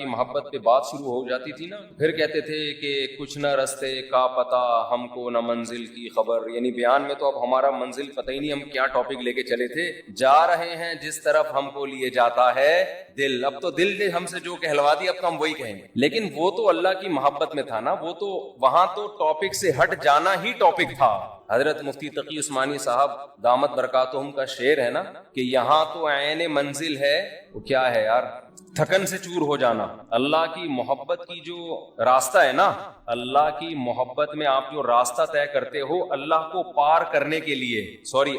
کی محبت پہ بات شروع ہو جاتی تھی نا، پھر کہتے تھے کہ کچھ نہ رستے کا پتہ ہم کو نہ منزل کی خبر، یعنی بیان میں تو اب ہمارا منزل پتہ ہی نہیں، ہم کیا ٹاپک لے کے چلے تھے، جا رہے ہیں جس طرف ہم کو لیے جاتا ہے دل، اب تو دل نے ہم سے جو کہلوا دیا اب تو ہم وہی کہیں گے، لیکن وہ تو اللہ کی محبت میں تھا نا، وہ تو وہاں تو ٹاپک سے ہٹ جانا ہی ٹاپک تھا۔ حضرت مفتی تقی عثمانی صاحب دامت برکاتہم کا شعر ہے نا کہ یہاں تو عین منزل ہے، وہ کیا ہے یار، تھکن سے چور ہو جانا۔ اللہ کی محبت کی جو راستہ ہے نا، اللہ کی محبت میں آپ جو راستہ طے کرتے ہو اللہ کو پار کرنے کے لیے،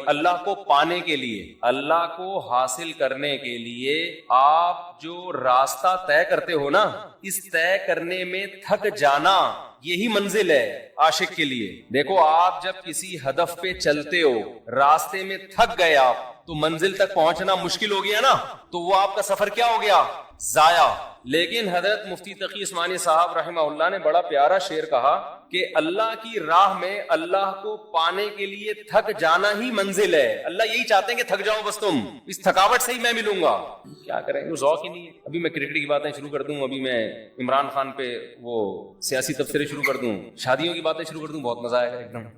اللہ کو پانے کے لیے، اللہ کو حاصل کرنے کے لیے آپ جو راستہ طے کرتے ہو نا، اس طے کرنے میں تھک جانا یہی منزل ہے عاشق کے لیے۔ دیکھو آپ جب کسی ہدف پہ چلتے ہو، راستے میں تھک گئے آپ، تو منزل تک پہنچنا مشکل ہو گیا نا، تو وہ آپ کا سفر کیا ہو گیا، ضائع۔ لیکن حضرت مفتی تقی عثمانی صاحب رحمہ اللہ نے بڑا پیارا شعر کہا کہ اللہ کی راہ میں اللہ کو پانے کے لیے تھک جانا ہی منزل ہے۔ اللہ یہی چاہتے ہیں کہ تھک جاؤ بس، تم اس تھکاوٹ سے ہی میں ملوں گا۔ کیا کریں، وہ ذوق ہی نہیں ہے۔ ابھی میں کرکٹ کی باتیں شروع کر دوں، ابھی میں عمران خان پہ وہ سیاسی تبصرے شروع کر دوں، شادیوں کی باتیں شروع کر دوں، بہت مزہ آئے گا ایک دم۔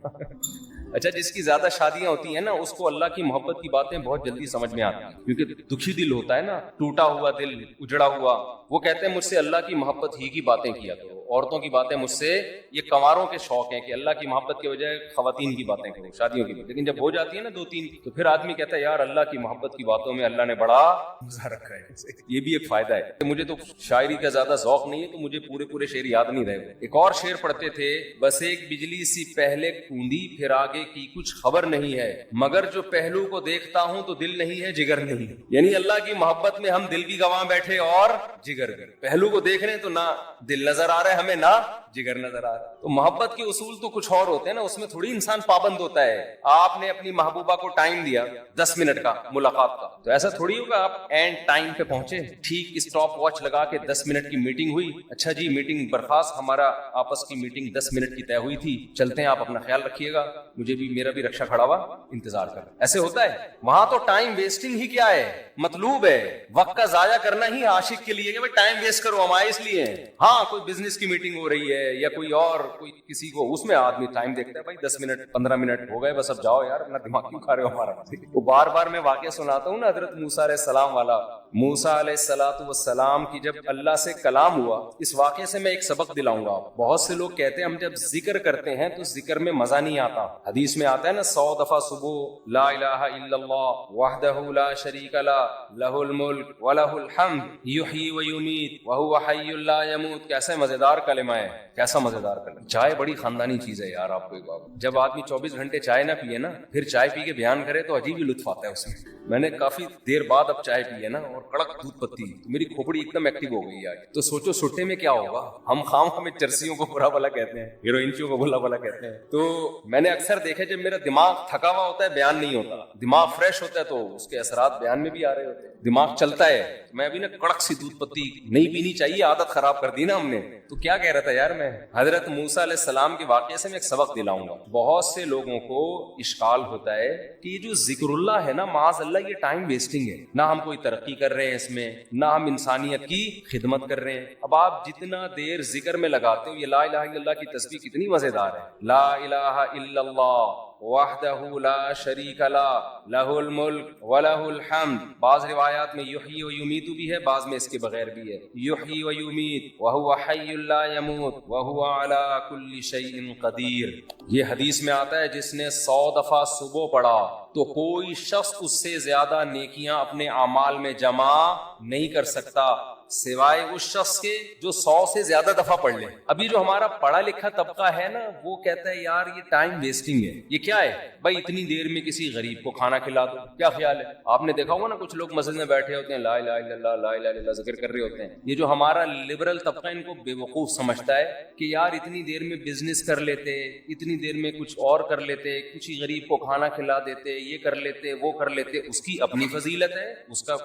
اچھا، جس کی زیادہ شادیاں ہوتی ہیں نا اس کو اللہ کی محبت کی باتیں بہت جلدی سمجھ میں آتی ہیں، کیونکہ دکھی دل ہوتا ہے نا، ٹوٹا ہوا دل، اجڑا ہوا، وہ کہتے ہیں مجھ سے اللہ کی محبت ہی کی باتیں کیا کرو، عورتوں کی باتیں مجھ سے، یہ کنواروں کے شوق ہیں کہ اللہ کی محبت کے بجائے خواتین کی باتیں کرو، شادیوں کی باتیں، لیکن جب ہو جاتی ہے نا دو تین تو پھر آدمی کہتا ہے یار اللہ کی محبت کی باتوں میں اللہ نے بڑا مزہ رکھا ہے۔ یہ بھی ایک فائدہ ہے۔ مجھے تو شاعری کا زیادہ ذوق نہیں ہے تو مجھے پورے شعر یاد نہیں رہے۔ ایک اور شعر پڑھتے تھے، بس ایک بجلی سی پہلے کوندی پھر آگے کی کچھ خبر نہیں ہے، مگر جو پہلو کو دیکھتا ہوں تو دل نہیں ہے جگر نہیں۔ یعنی اللہ کی محبت میں ہم دل بھی گواہ بیٹھے اور جگر بھی، پہلو کو دیکھ رہے ہیں تو نہ دل نظر آ رہا ہے ہمیں، نہ جگر نظر آ رہا ہے۔ تو محبت کے اصول تو کچھ اور ہوتے ہیں نا، اس میں تھوڑی انسان پابند ہوتا ہے۔ آپ نے اپنی محبوبہ کو ٹائم دیا 10 منٹ کا ملاقات کا، تو ایسا تھوڑی ہوگا آپ اینڈ ٹائم پہ پہنچے، ٹھیک اسٹاپ واچ لگا کے 10 منٹ کی میٹنگ ہوئی، اچھا جی میٹنگ برخاست، ہمارا آپس کی میٹنگ 10 منٹ کی طے ہوئی تھی، چلتے ہیں، آپ اپنا خیال رکھیے گا، مجھے بھی میرا بھی رکشا کھڑا ہوا انتظار کر۔ ایسے ہوتا ہے وہاں تو ٹائم ویسٹنگ ہی کیا ہے، مطلوب ہے وقت کا ضائع کرنا ہی عاشق کے لیے کہ بھائی ٹائم ویسٹ کرو، ہم آئے اس لیے ہیں۔ ہاں کوئی بزنس کی میٹنگ ہو رہی ہے یا کوئی اور کوئی کسی کو، اس میں آدمی ٹائم دیکھتا ہے، بھائی 10 منٹ 15 منٹ ہو گئے بس اب جاؤ یار، اپنا دماغ کیوں کھا رہے ہو ہمارا۔ وہ بار بار میں واقعہ سناتا ہوں نا حضرت موسیٰ علیہ السلام والا، موسیٰ علیہ السلام کی جب اللہ سے کلام ہوا، اس واقعے سے میں ایک سبق دلاؤں گا۔ بہت سے لوگ کہتے ہیں ہم جب ذکر کرتے ہیں تو ذکر میں مزہ نہیں آتا، حدیث میں آتا ہے نا 100 دفعہ صبح لا الہ الا اللہ وحدہ لا شریک لہ لہ الملک ولہ الحمد یحیی و یمیت وہو حی لا یموت۔ کیسا مزیدار کلمہ ہے، کیسا مزیدار کلمہ۔ چائے بڑی خاندانی چیز ہے یار، آپ کو ایک بات، جب آدمی 24 گھنٹے چائے نہ پیے نا پھر چائے پی کے بیان کرے تو عجیب ہی لطف آتا ہے اس میں۔ میں نے کافی دیر بعد اب چائے پی ہے نا اور کڑک دودھ پتی، میری کھوپڑی ایک دم ایکٹیو ہو گئی آج، تو سوچو سٹے میں کیا ہوگا، ہم خام ہمیں چرسیوں کو برا بلا کہتے ہیں، ہیروئنچیوں کو برا بلا کہتے ہیں۔ تو میں نے اکثر دیکھا جب میرا دماغ تھکا ہوا ہوتا ہے بیان نہیں ہوتا، دماغ فریش ہوتا ہے تو اس کے اثرات بیان میں بھی آ رہے ہوتے ہیں، دماغ چلتا ہے۔ میں ابھی نا کڑک سی دودھ پتی نہیں پینی چاہیے، عادت خراب کر دی نا ہم نے۔ تو کیا کہہ رہا تھا یار میں، حضرت موسیٰ علیہ السلام کے واقعے سے میں ایک سبق دلاؤں گا۔ بہت سے لوگوں کو اشکال ہوتا ہے کہ یہ جو ذکر اللہ ہے نا، معاذ اللہ یہ ٹائم ویسٹنگ ہے، نہ ہم کوئی ترقی کر رہے ہیں اس میں، نہ ہم انسانیت کی خدمت کر رہے ہیں۔ اب آپ جتنا دیر ذکر میں لگاتے ہو، یہ لا الہ الا اللہ کی تسبیح کتنی مزیدار ہے، لا الہ الا اللہ وحدہ لا شریک لہ لہ الملک ولہ الحمد۔ بعض روایات میں یحیی و یمیت بھی ہے، بعض میں اس کے بغیر بھی ہے، یحیی و یمیت وہو حی لا یموت وہو علی کل شیء قدیر۔ یہ حدیث میں آتا ہے جس نے 100 دفعہ صبح پڑھا تو کوئی شخص اس سے زیادہ نیکیاں اپنے اعمال میں جمع نہیں کر سکتا سوائے اس شخص کے جو 100 سے زیادہ دفعہ پڑھ لے۔ ابھی جو ہمارا پڑھا لکھا طبقہ ہے نا وہ کہتا ہے یار یہ ٹائم ویسٹنگ ہے۔ یہ کیا ہے بھائی، اتنی دیر میں کسی غریب کو کھانا کھلا دو، کیا خیال ہے؟ آپ نے دیکھا ہوگا نا کچھ لوگ مسجد میں بیٹھے ہوتے ہیں، لا الہ الا اللہ لا الہ الا اللہ ذکر کر رہے ہوتے ہیں۔ یہ جو ہمارا لبرل طبقہ ان کو بے وقوف سمجھتا ہے کہ یار اتنی دیر میں بزنس کر لیتے، اتنی دیر میں کچھ اور کر لیتے، کسی غریب کو کھانا کھلا دیتے، یہ کر لیتے وہ کر لیتے، اس کی اپنی فضیلت ہے،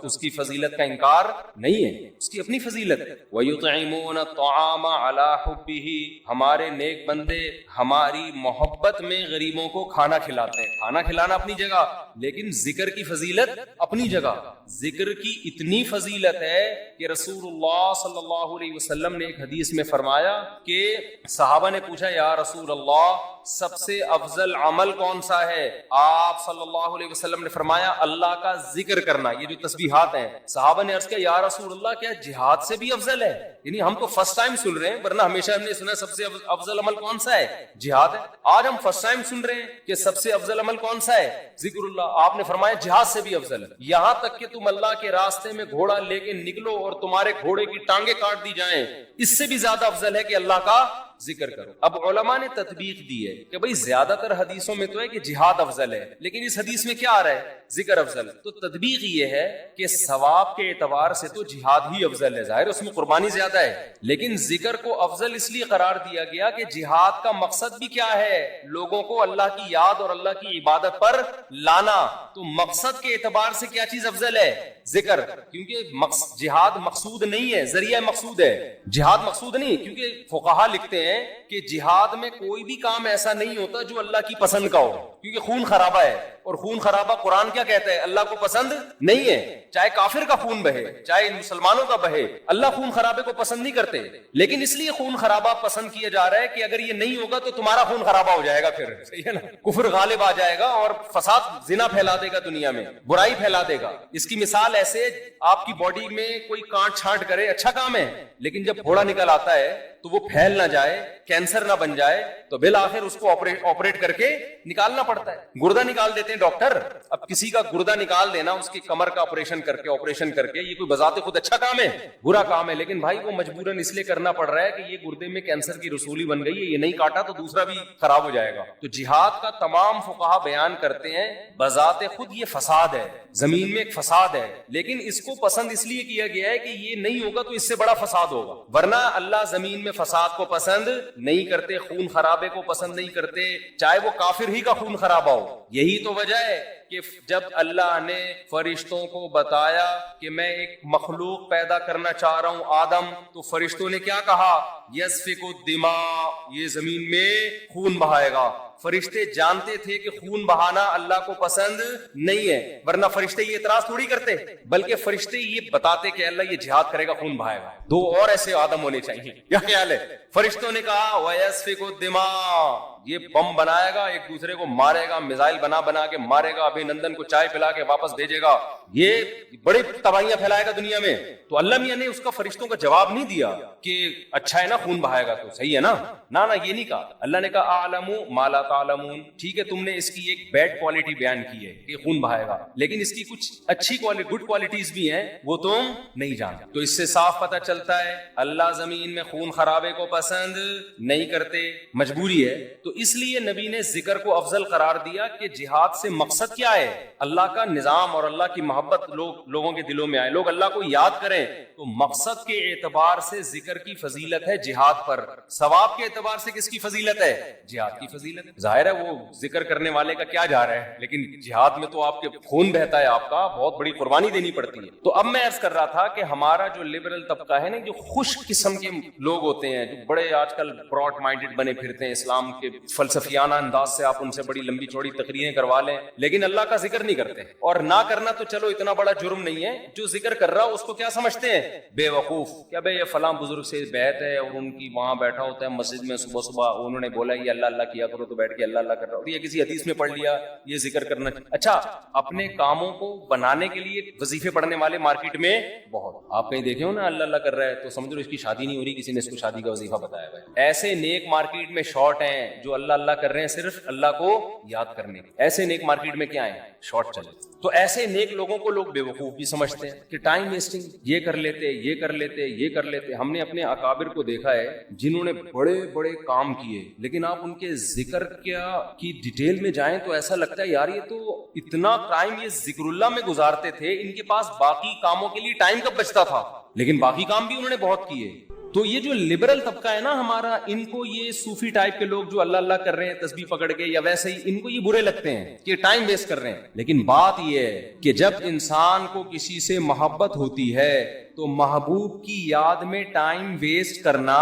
اس کی فضیلت کا انکار نہیں ہے، اس کی اپنی فضیلت ہے۔ وَيُطْعِمُونَ الطَّعَامَ عَلَىٰ حُبِّهِ، ہمارے نیک بندے ہماری محبت میں غریبوں کو کھانا کھلاتے ہیں۔ کھانا کھلانا اپنی جگہ، لیکن ذکر کی فضیلت اپنی جگہ۔ ذکر کی اتنی فضیلت ہے کہ رسول اللہ صلی اللہ علیہ وسلم نے ایک حدیث میں فرمایا کہ صحابہ نے پوچھا یا رسول اللہ سب سے افضل عمل کون سا ہے؟ آپ صلی اللہ علیہ وسلم نے فرمایا اللہ کا ذکر کرنا، یہ جو تسبیحات ہیں۔ صحابہ نے عرض کیا یا رسول اللہ کیا جہاد سے بھی افضل ہے؟ یعنی ہم تو فرسٹ ٹائم سن رہے ہیں، ورنہ ہمیشہ ہم نے سنا سب سے افضل عمل کون سا ہے؟ جہاد ہے۔ آج ہم فرسٹ ٹائم سن رہے ہیں کہ سب سے افضل عمل کون سا ہے؟ ذکر اللہ۔ آپ نے فرمایا جہاد سے بھی افضل ہے، یہاں تک کہ تم اللہ کے راستے میں گھوڑا لے کے نکلو اور تمہارے گھوڑے کی ٹانگیں کاٹ دی جائیں، اس سے بھی زیادہ افضل ہے کہ اللہ کا ذکر کرو۔ اب علماء نے تطبیق دی ہے کہ بھئی زیادہ تر حدیثوں میں تو ہے کہ جہاد افضل ہے، لیکن اس حدیث میں کیا آ رہا ہے؟ ذکر افضل۔ تو تطبیق یہ ہے کہ ثواب کے اعتبار سے تو جہاد ہی افضل ہے، ظاہر اس میں قربانی زیادہ ہے، لیکن ذکر کو افضل اس لیے قرار دیا گیا کہ جہاد کا مقصد بھی کیا ہے؟ لوگوں کو اللہ کی یاد اور اللہ کی عبادت پر لانا۔ تو مقصد کے اعتبار سے کیا چیز افضل ہے؟ ذکر، کیونکہ جہاد مقصود نہیں ہے، ذریعہ مقصود ہے، جہاد مقصود نہیں، کیونکہ فقہا لکھتے ہیں کہ جہاد میں کوئی بھی کام ایسا نہیں ہوتا جو اللہ کی پسند کا ہو، کیونکہ خون خرابہ ہے، اور خون خرابہ قرآن کیا کہتا ہے؟ اللہ کو پسند نہیں ہے۔ چاہے کافر کا خون بہے، چاہے مسلمانوں کا بہے، اللہ خون خرابے کو پسند نہیں کرتے، لیکن اس لیے خون خرابہ پسند کیا جا رہا ہے کہ اگر یہ نہیں ہوگا تو تمہارا خون خرابہ ہو جائے گا، پھر صحیح ہے نا، کفر غالب آ جائے گا اور فساد، زنا پھیلا دے گا دنیا میں، برائی پھیلا دے گا۔ اس کی مثال ایسے آپ کی باڈی میں کوئی کانٹ چھانٹ کرے اچھا کام ہے، لیکن جب پھوڑا نکل آتا ہے تو وہ پھیل نہ جائے، کینسر نہ بن جائے، تو بالآخر اس کو آپریٹ کر کے نکالنا پڑتا ہے۔ گردہ نکال دیتے ہیں ڈاکٹر، اب کسی کا گردہ نکال دینا، اس کی کمر کا آپریشن کر کے، یہ کوئی بذات خود اچھا کام ہے؟ برا کام ہے، لیکن بھائی وہ مجبوراً اس لیے کرنا پڑ رہا ہے کہ یہ گردے میں کینسر کی رسولی بن گئی ہے، یہ نہیں کاٹا تو دوسرا بھی خراب ہو جائے گا۔ تو جہاد کا تمام فقہا بیان کرتے ہیں بذات خود یہ فساد ہے، زمین میں ایک فساد ہے، لیکن اس کو پسند اس لیے کیا گیا ہے کہ یہ نہیں ہوگا تو اس سے بڑا فساد ہوگا، ورنہ اللہ زمین میں فساد کو پسند نہیں کرتے، خون خرابے کو پسند نہیں کرتے، چاہے وہ کافر ہی کا خون خرابہ ہو۔ یہی تو وجہ ہے کہ جب اللہ نے فرشتوں کو بتایا کہ میں ایک مخلوق پیدا کرنا چاہ رہا ہوں آدم، تو فرشتوں نے کیا کہا؟ یسفک الدماء، یہ زمین میں خون بہائے گا۔ فرشتے جانتے تھے کہ خون بہانا اللہ کو پسند نہیں ہے، ورنہ فرشتے یہ اعتراض تھوڑی کرتے، بلکہ فرشتے یہ بتاتے کہ اللہ یہ جہاد کرے گا، خون بہائے گا۔ دو اور ایسے آدم ہونے چاہیے، کیا خیال ہے؟ فرشتوں نے کہا وَيَسْفِكُ الدِّمَاء، یہ بم بنائے گا، ایک دوسرے کو مارے گا، میزائل بنا کے مارے گا، ابھی نندن کو چائے پلا کے واپس بھیجے گا، یہ بڑی تباہیاں پھیلائے گا دنیا میں۔ تو اللہ میاں نے اس کا فرشتوں کا جواب نہیں دیا کہ اچھا ہے نا خون بہائے گا تو صحیح ہے نا، نہ یہ نہیں کہا۔ اللہ نے کہا اعلم ما لا تعلمون، ٹھیک ہے تم نے اس کی ایک بیڈ کوالٹی بیان کی ہے کہ خون بہائے گا، لیکن اس کی کچھ اچھی گڈ کوالٹیز بھی ہیں، وہ تم نہیں جانتے۔ تو اس سے صاف پتہ چلتا ہے اللہ زمین میں خون خرابے کو پسند نہیں کرتے، مجبوری ہے۔ تو اس لیے نبی نے ذکر کو افضل قرار دیا کہ جہاد سے مقصد کیا ہے؟ اللہ کا نظام اور اللہ کی محبت لوگوں کے دلوں میں آئے، لوگ اللہ کو یاد کریں۔ تو مقصد کے اعتبار سے ذکر کی فضیلت ہے جہاد پر، ثواب کے اعتبار سے کس کی فضیلت ہے؟ جہاد کی فضیلت ہے۔ ظاہر ہے وہ ذکر کرنے والے کا کیا جا رہا ہے، لیکن جہاد میں تو آپ کے خون بہتا ہے، آپ کا بہت بڑی قربانی دینی پڑتی ہے۔ تو اب میں عرض کر رہا تھا کہ ہمارا جو لبرل طبقہ ہے نا، جو خوش قسم کے لوگ ہوتے ہیں، جو بڑے آج کل براڈ مائنڈڈ بنے پھرتے ہیں، اسلام کے فلسفیانہ انداز سے آپ ان سے بڑی لمبی چوڑی تقریریں کروا لیں، لیکن اللہ کا ذکر نہیں کرتے، اور نہ کرنا تو چلو اتنا بڑا جرم نہیں ہے، جو ذکر کر رہا اس کو کیا سمجھتے ہیں؟ بے وقوف، کیا بھائی یہ فلاں بزرگ سے بیعت ہے اور ان کی وہاں بیٹھا ہوتا ہے مسجد میں، صبح صبح انہوں نے بولا یہ اللہ اللہ کیا کرو تو بیٹھ کے اللہ اللہ کر رہا ہو، یہ کسی حدیث میں پڑھ لیا یہ ذکر کرنا۔ اچھا، اپنے کاموں کو بنانے کے لیے وظیفے پڑھنے والے مارکیٹ میں بہت، آپ کہیں دیکھے ہو نا اللہ اللہ کر رہا ہے تو سمجھ لو اس کی شادی نہیں ہو رہی، کسی نے اس کو شادی کا وظیفہ بتایا ہوا ہے۔ ایسے نیک مارکیٹ میں شارٹ ہیں جو اللہ اللہ کر رہے ہیں صرف اللہ کو یاد کرنے کے، ایسے نیک مارکیٹ میں کیا ہیں؟ شارٹ چلے۔ تو ایسے نیک لوگوں کو لوگ بے وقوف بھی سمجھتے ہیں کہ ٹائم ویسٹنگ، یہ کر لیتے یہ کر لیتے یہ کر لیتے۔ ہم نے اپنے اکابر کو دیکھا ہے جنہوں نے بڑے بڑے کام کیے، لیکن آپ ان کے ذکر کی ڈیٹیل میں جائیں تو ایسا لگتا ہے یار یہ تو اتنا ٹائم یہ ذکر اللہ میں گزارتے تھے، ان کے پاس باقی کاموں کے لیے ٹائم کب بچتا تھا، لیکن باقی کام بھی انہوں نے بہت کیے۔ تو یہ جو لبرل طبقہ ہے نا ہمارا، ان کو یہ صوفی ٹائپ کے لوگ جو اللہ اللہ کر رہے ہیں تسبیح پکڑ کے یا ویسے ہی، ان کو یہ برے لگتے ہیں کہ ٹائم ویسٹ کر رہے ہیں۔ لیکن بات یہ ہے کہ جب انسان کو کسی سے محبت ہوتی ہے تو محبوب کی یاد میں ٹائم ویسٹ کرنا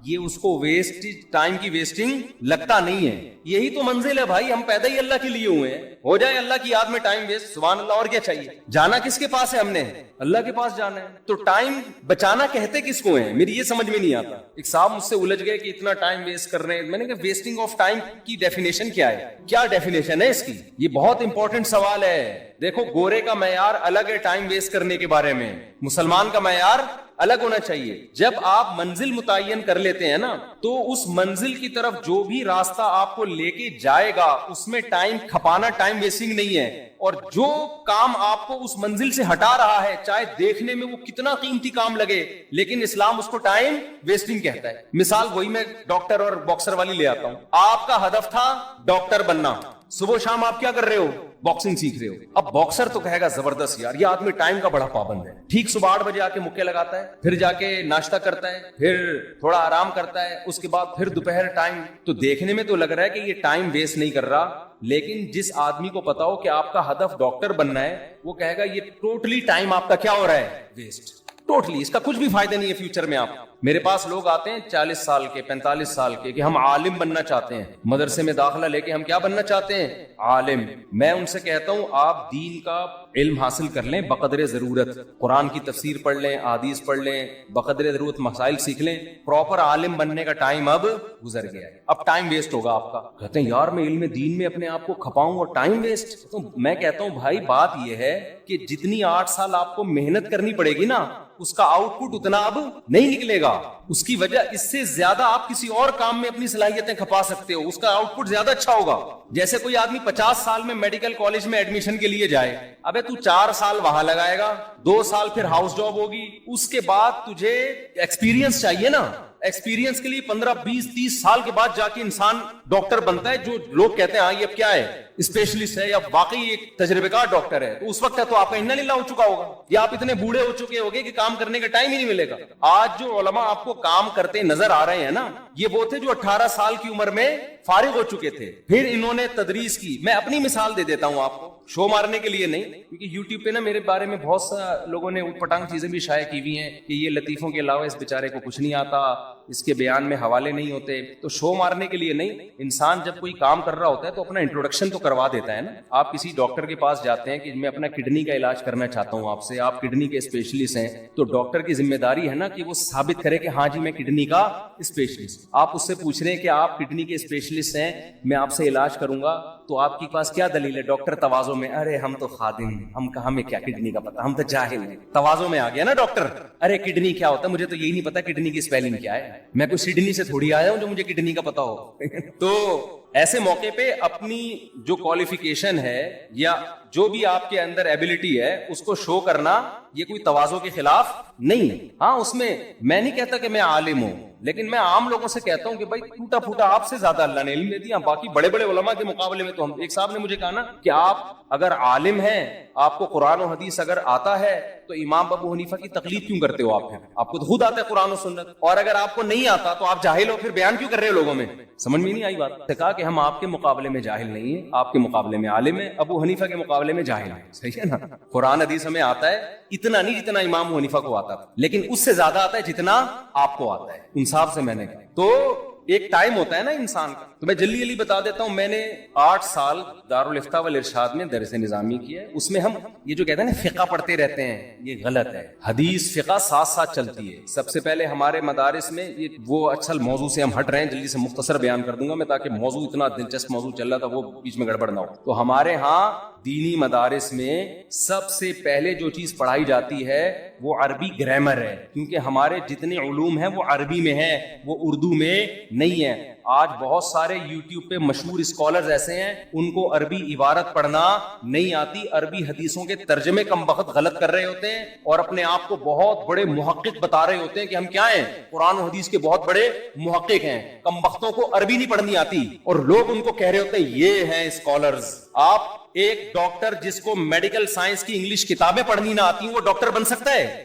یہ اس کو ویسٹ ٹائم کی ویسٹنگ لگتا نہیں ہے. یہی تو منزل ہے بھائی, ہم پیدا ہی اللہ کے لیے ہوئے ہیں. ہو جائے اللہ کی یاد میں ٹائم ویسٹ, سبحان اللہ, اور کیا چاہیے. جانا کس کے پاس ہے, ہم نے اللہ کے پاس جانا ہے. تو ٹائم بچانا کہتے کس کو ہیں, میری یہ سمجھ میں نہیں آتا. ایک صاحب مجھ سے الجھ گئے کہ اتنا ٹائم ویسٹ کر رہے ہیں. میں نے کہا ویسٹنگ آف ٹائم کی ڈیفینیشن کیا ہے, کیا ڈیفینیشن ہے اس کی, یہ بہت امپورٹنٹ سوال ہے. دیکھو گورے کا معیار الگ ہے ٹائم ویسٹ کرنے کے بارے میں, مسلمان کا معیار الگ ہونا چاہیے. جب آپ منزل متعین کر لیتے ہیں نا, تو اس منزل کی طرف جو بھی راستہ آپ کو لے کے جائے گا اس میں ٹائم کھپانا ٹائم ویسٹنگ نہیں ہے. اور جو کام آپ کو اس منزل سے ہٹا رہا ہے, چاہے دیکھنے میں وہ کتنا قیمتی کام لگے, لیکن اسلام اس کو ٹائم ویسٹنگ کہتا ہے. مثال وہی میں ڈاکٹر اور باکسر والی لے آتا ہوں. آپ کا ہدف تھا ڈاکٹر بننا, صبح شام آپ کیا کر رہے ہو, باکسنگ سیکھ رہے ہو. اب باکسر تو کہے گا زبردست یار, یہ آدمی ٹائم کا بڑا پابند ہے. ٹھیک صبح 8 بجے آ کے مکے لگاتا ہے, پھر جا کے ناشتہ کرتا ہے, پھر تھوڑا آرام کرتا ہے, اس کے بعد پھر دوپہر ٹائم. تو دیکھنے میں تو لگ رہا ہے کہ یہ ٹائم ویسٹ نہیں کر رہا, لیکن جس آدمی کو پتا ہو کہ آپ کا ہدف ڈاکٹر بننا ہے, وہ کہے گا یہ ٹوٹلی ٹائم آپ کا کیا ہو رہا ہے, ویسٹ. ٹوٹلی اس کا کچھ بھی فائدہ نہیں ہے فیوچر میں. آپ میرے پاس لوگ آتے ہیں 40 سال کے 45 سال کے کہ ہم عالم بننا چاہتے ہیں, مدرسے میں داخلہ لے کے ہم کیا بننا چاہتے ہیں, عالم. میں ان سے کہتا ہوں آپ دین کا علم حاصل کر لیں بقدر ضرورت, قرآن کی تفسیر پڑھ لیں, احادیث پڑھ لیں, بقدر ضرورت مسائل سیکھ لیں. پراپر عالم بننے کا ٹائم اب گزر گیا ہے, اب ٹائم ویسٹ ہوگا آپ کا. کہتے ہیں یار میں علم دین میں اپنے آپ کو کھپاؤں اور ٹائم ویسٹ. تو میں کہتا ہوں بھائی بات یہ ہے کہ جتنی 8 سال آپ کو محنت کرنی پڑے گی نا, اس کا آؤٹ پٹ اتنا اب نہیں نکلے گا. اس کی وجہ اس سے زیادہ آپ کسی اور کام میں اپنی صلاحیتیں کھپا سکتے ہو, اس کا آؤٹ پٹ زیادہ اچھا ہوگا. جیسے کوئی آدمی 50 سال میں میڈیکل کالج میں ایڈمیشن کے لیے جائے, ابے تو 4 سال وہاں لگائے گا, 2 سال پھر ہاؤس جاب ہوگی, اس کے بعد تجھے ایکسپیرینس چاہیے نا. ایکسپیرینس کے لیے 15 20 30 سال کے بعد جا کے انسان ڈاکٹر بنتا ہے. جو لوگ کہتے ہیں ہاں یہ اب کیا ہے, اسپیشلسٹ ہے یا واقعی ایک تجربے کار ڈاکٹر ہے, تو اس وقت تو آپ کا انا للہ ہو چکا ہوگا, یا آپ اتنے بوڑھے ہو چکے ہوگے کہ کام کرنے کا ٹائم ہی نہیں ملے گا. آج جو علماء آپ کو کام کرتے نظر آ رہے ہیں نا, یہ وہ تھے جو 18 سال کی عمر میں فارغ ہو چکے تھے, پھر انہوں نے تدریس کی. میں اپنی مثال دے دیتا ہوں آپ کو, شو مارنے کے لیے نہیں, کیونکہ یوٹیوب پہ نا میرے بارے میں بہت سا لوگوں نے اٹ پٹانگ چیزیں بھی شائع کی ہوئی ہیں کہ یہ لطیفوں کے علاوہ اس بیچارے کو کچھ نہیں آتا, اس کے بیان میں حوالے نہیں ہوتے. تو شو مارنے کے لیے نہیں, انسان جب کوئی کام کر رہا ہوتا ہے تو اپنا انٹروڈکشن تو کروا دیتا ہے نا. آپ کسی ڈاکٹر کے پاس جاتے ہیں کہ میں اپنا کڈنی کا علاج کرنا چاہتا ہوں آپ سے, آپ کڈنی کے اسپیشلسٹ ہیں, تو ڈاکٹر کی ذمہ داری ہے نا کہ وہ ثابت کرے کہ ہاں جی میں کڈنی کا اسپیشلسٹ. آپ اس سے پوچھ رہے ہیں کہ آپ کڈنی کے اسپیشلسٹ ہیں, میں آپ سے علاج کروں گا, تو آپ کے پاس کیا دلیل ہے؟ ڈاکٹر تواضع میں, ارے ہم تو خادم ہیں, ہم کہاں میں کیا کڈنی کا پتا, ہم تو جاہل ہیں. تواضع میں آ گیا نا ڈاکٹر, ارے کڈنی کیا ہوتا ہے, مجھے تو یہی نہیں پتا کڈنی کی اسپیلنگ کیا ہے, میں کوئی سڈنی سے تھوڑی آیا ہوں جو مجھے کڈنی کا پتا ہو. تو ایسے موقع پہ اپنی جو کوالیفیکیشن ہے یا جو بھی آپ کے اندر ایبلٹی ہے اس کو شو کرنا یہ کوئی تواضع کے خلاف نہیں ہے. ہاں اس میں میں نہیں کہتا کہ میں عالم ہوں, لیکن میں عام لوگوں سے کہتا ہوں کہ بھائی ٹوٹا پھوٹا آپ سے زیادہ اللہ نے علم دے دیا, باقی بڑے بڑے علماء کے مقابلے میں تو ہم. ایک صاحب نے مجھے کہا نا کہ آپ اگر عالم ہیں, آپ کو قرآن و حدیث اگر آتا ہے, تو امام ابو حنیفہ کی تقلید کیوں کرتے ہو آپ؟ آپ کو تو خود آتا ہے قرآن و سنت, اور اگر آپ کو نہیں آتا تو آپ جاہل ہو, پھر بیان کیوں کر رہے ہو لوگوں میں؟ سمجھ میں نہیں آئی بات. کہا کہ ہم آپ کے مقابلے میں جاہل نہیں ہیں, آپ کے مقابلے میں عالم ہیں, ابو حنیفہ کے مقابلے میں جاہل ہیں. صحیح ہے نا, قرآن حدیث ہمیں آتا ہے, اتنا نہیں جتنا امام ابو حنیفہ کو آتا تھا, لیکن اس سے زیادہ آتا ہے جتنا آپ کو آتا ہے. انصاف سے میں نے کہا. تو ایک ٹائم ہوتا ہے نا انسان کا. تو میں جلدی جلدی بتا دیتا ہوں, میں نے 8 سال دارالفتاء والارشاد میں درس نظامی کیا ہے. اس میں ہم یہ جو کہتے ہیں نا فقہ پڑھتے رہتے ہیں, یہ غلط ہے. حدیث فقہ ساتھ ساتھ چلتی ہے. سب سے پہلے ہمارے مدارس میں یہ وہ اصل موضوع سے ہم ہٹ رہے ہیں, جلدی سے مختصر بیان کر دوں گا میں, تاکہ موضوع اتنا دلچسپ موضوع چل رہا تھا وہ بیچ میں گڑبڑ نہ ہو. تو ہمارے ہاں دینی مدارس میں سب سے پہلے جو چیز پڑھائی جاتی ہے وہ عربی گرامر ہے, کیونکہ ہمارے جتنے علوم ہیں وہ عربی میں ہیں, وہ اردو میں نہیں ہے. آج بہت سارے یوٹیوب پہ مشہور اسکالرز ایسے ہیں, ان کو عربی عبارت پڑھنا نہیں آتی, عربی حدیثوں کے ترجمے کم بخت غلط کر رہے ہوتے ہیں, اور اپنے آپ کو بہت بڑے محقق بتا رہے ہوتے ہیں کہ ہم کیا ہیں, قرآن و حدیث کے بہت بڑے محقق ہیں. کم بختوں کو عربی نہیں پڑھنی آتی, اور لوگ ان کو کہہ رہے ہوتے ہیں یہ ہیں اسکالرز. آپ ایک ڈاکٹر جس کو میڈیکل سائنس کی انگلش کتابیں پڑھنی نہ آتی, وہ ڈاکٹر بن سکتا ہے؟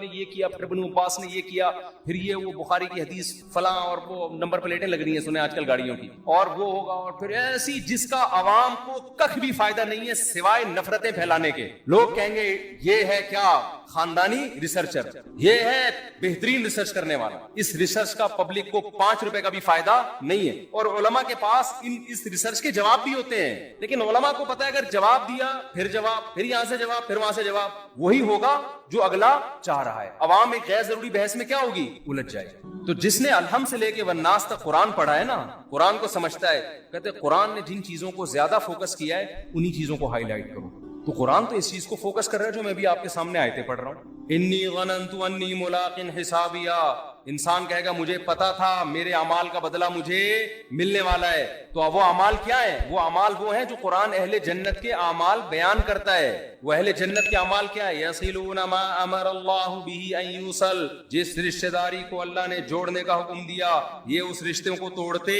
نے یہ کیا, پھر بنو عباس نے یہ کیا, پھر یہ وہ بخاری کی حدیث فلاں, اور وہ نمبر پلیٹیں لگ رہی ہیں سنیں آج کل گاڑیوں کی, اور وہ ہوگا, اور پھر ایسی جس کا عوام کو کخ بھی فائدہ نہیں ہے سوائے نفرتیں پھیلانے کے. لوگ کہیں گے یہ ہے کیا خاندانی ریسرچر, یہ ہے بہترین ریسرچ کرنے والا. اس ریسرچ کا پبلک کو 5 روپے کا بھی فائدہ نہیں ہے, اور علماء کے پاس اس ریسرچ کے جواب بھی ہوتے ہیں, لیکن علماء کو پتا ہے اگر جواب دیا پھر جواب, پھر یہاں سے جواب, پھر وہاں سے جواب, وہی ہوگا جو اگلا چاہ رہا ہے. عوام ایک غیر ضروری بحث میں کیا ہوگی, الجھ جائے. تو جس نے الحم سے لے کے والناس تک قرآن پڑھا ہے نا, قرآن کو سمجھتا ہے, کہتے قرآن نے جن چیزوں کو زیادہ فوکس کیا ہے انہی چیزوں کو ہائی لائٹ کرو. تو قرآن تو اس چیز کو فوکس کر رہا ہے جو میں بھی آپ کے سامنے آیتیں پڑھ رہا ہوں. انی ظننت انی ملاق حسابیا, انسان کہے گا مجھے پتا تھا میرے اعمال کا بدلہ مجھے ملنے والا ہے. تو وہ اعمال کیا ہے, وہ اعمال وہ ہیں جو قرآن اہل جنت کے اعمال بیان کرتا ہے. وہ اہل جنت کے اعمال کیا ہے, یصلون ما امر اللہ به ان یوصل, جس رشتہ داری کو اللہ نے جوڑنے کا حکم دیا یہ اس رشتے کو توڑتے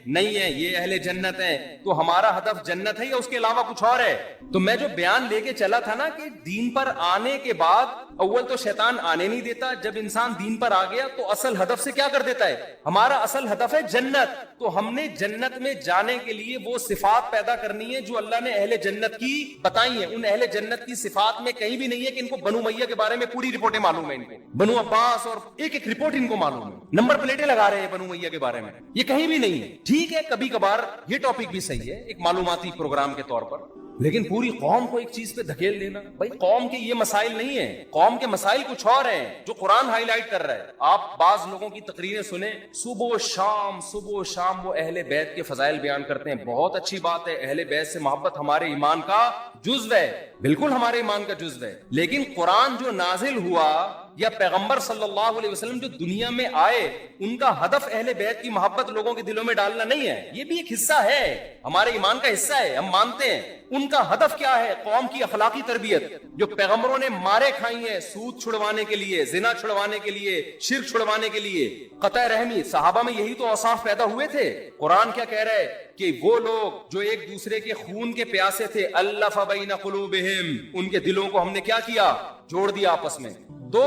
نہیں ہیں, یہ اہل جنت ہیں. تو ہمارا ہدف جنت ہے یا اس کے علاوہ کچھ اور ہے؟ تو میں جو بیان لے کے چلا تھا نا کہ دین پر آنے کے بعد اول تو شیطان آنے نہیں دیتا, جب انسان دین پر آ گیا تو اصل ہدف سے کیا کر دیتا ہے, ہمارا اصل ہدف ہے جنت. تو ہم نے جنت میں جانے کے لیے وہ صفات پیدا کرنی ہے جو اللہ نے اہل جنت کی بتائی ہیں. ان اہل جنت کی صفات میں کہیں بھی نہیں ہے کہ ان کو بنو امیہ کے بارے میں پوری رپورٹیں معلوم ہے, ان کو بنو عباس اور ایک ایک رپورٹ ان کو معلوم ہے, نمبر پلیٹیں لگا رہے ہیں بنو امیہ کے بارے میں, یہ کہیں بھی نہیں ہے. ٹھیک ہے کبھی کبھار یہ ٹاپک بھی صحیح ہے ایک معلوماتی پروگرام کے طور پر, لیکن پوری قوم کو ایک چیز پہ دھکیل دینا, بھائی قوم کے یہ مسائل نہیں ہیں, قوم کے مسائل کچھ اور ہیں جو قرآن ہائی لائٹ کر رہا ہے. آپ بعض لوگوں کی تقریریں سنیں, صبح و شام وہ اہل بیت کے فضائل بیان کرتے ہیں. بہت اچھی بات ہے, اہل بیت سے محبت ہمارے ایمان کا جزو ہے, بالکل ہمارے ایمان کا جزو ہے. لیکن قرآن جو نازل ہوا یا پیغمبر صلی اللہ علیہ وسلم جو دنیا میں آئے, ان کا ہدف اہل بیت کی محبت لوگوں کے دلوں میں ڈالنا نہیں ہے. یہ بھی ایک حصہ ہے, ہمارے ایمان کا حصہ ہے, ہم مانتے ہیں. ان کا ہدف کیا ہے, قوم کی اخلاقی تربیت. جو پیغمبروں نے مارے کھائی ہیں سود چھڑوانے کے لیے, زنا چھڑوانے کے لیے, شرک چھڑوانے کے لیے, قطع رحمی, صحابہ میں یہی تو اوصاف پیدا ہوئے تھے. قرآن کیا کہہ رہا ہے کہ وہ لوگ جو ایک دوسرے کے خون کے پیاسے تھے, الف بین قلوبہم, ان کے دلوں کو ہم نے کیا کیا, جوڑ دیا آپس میں. تو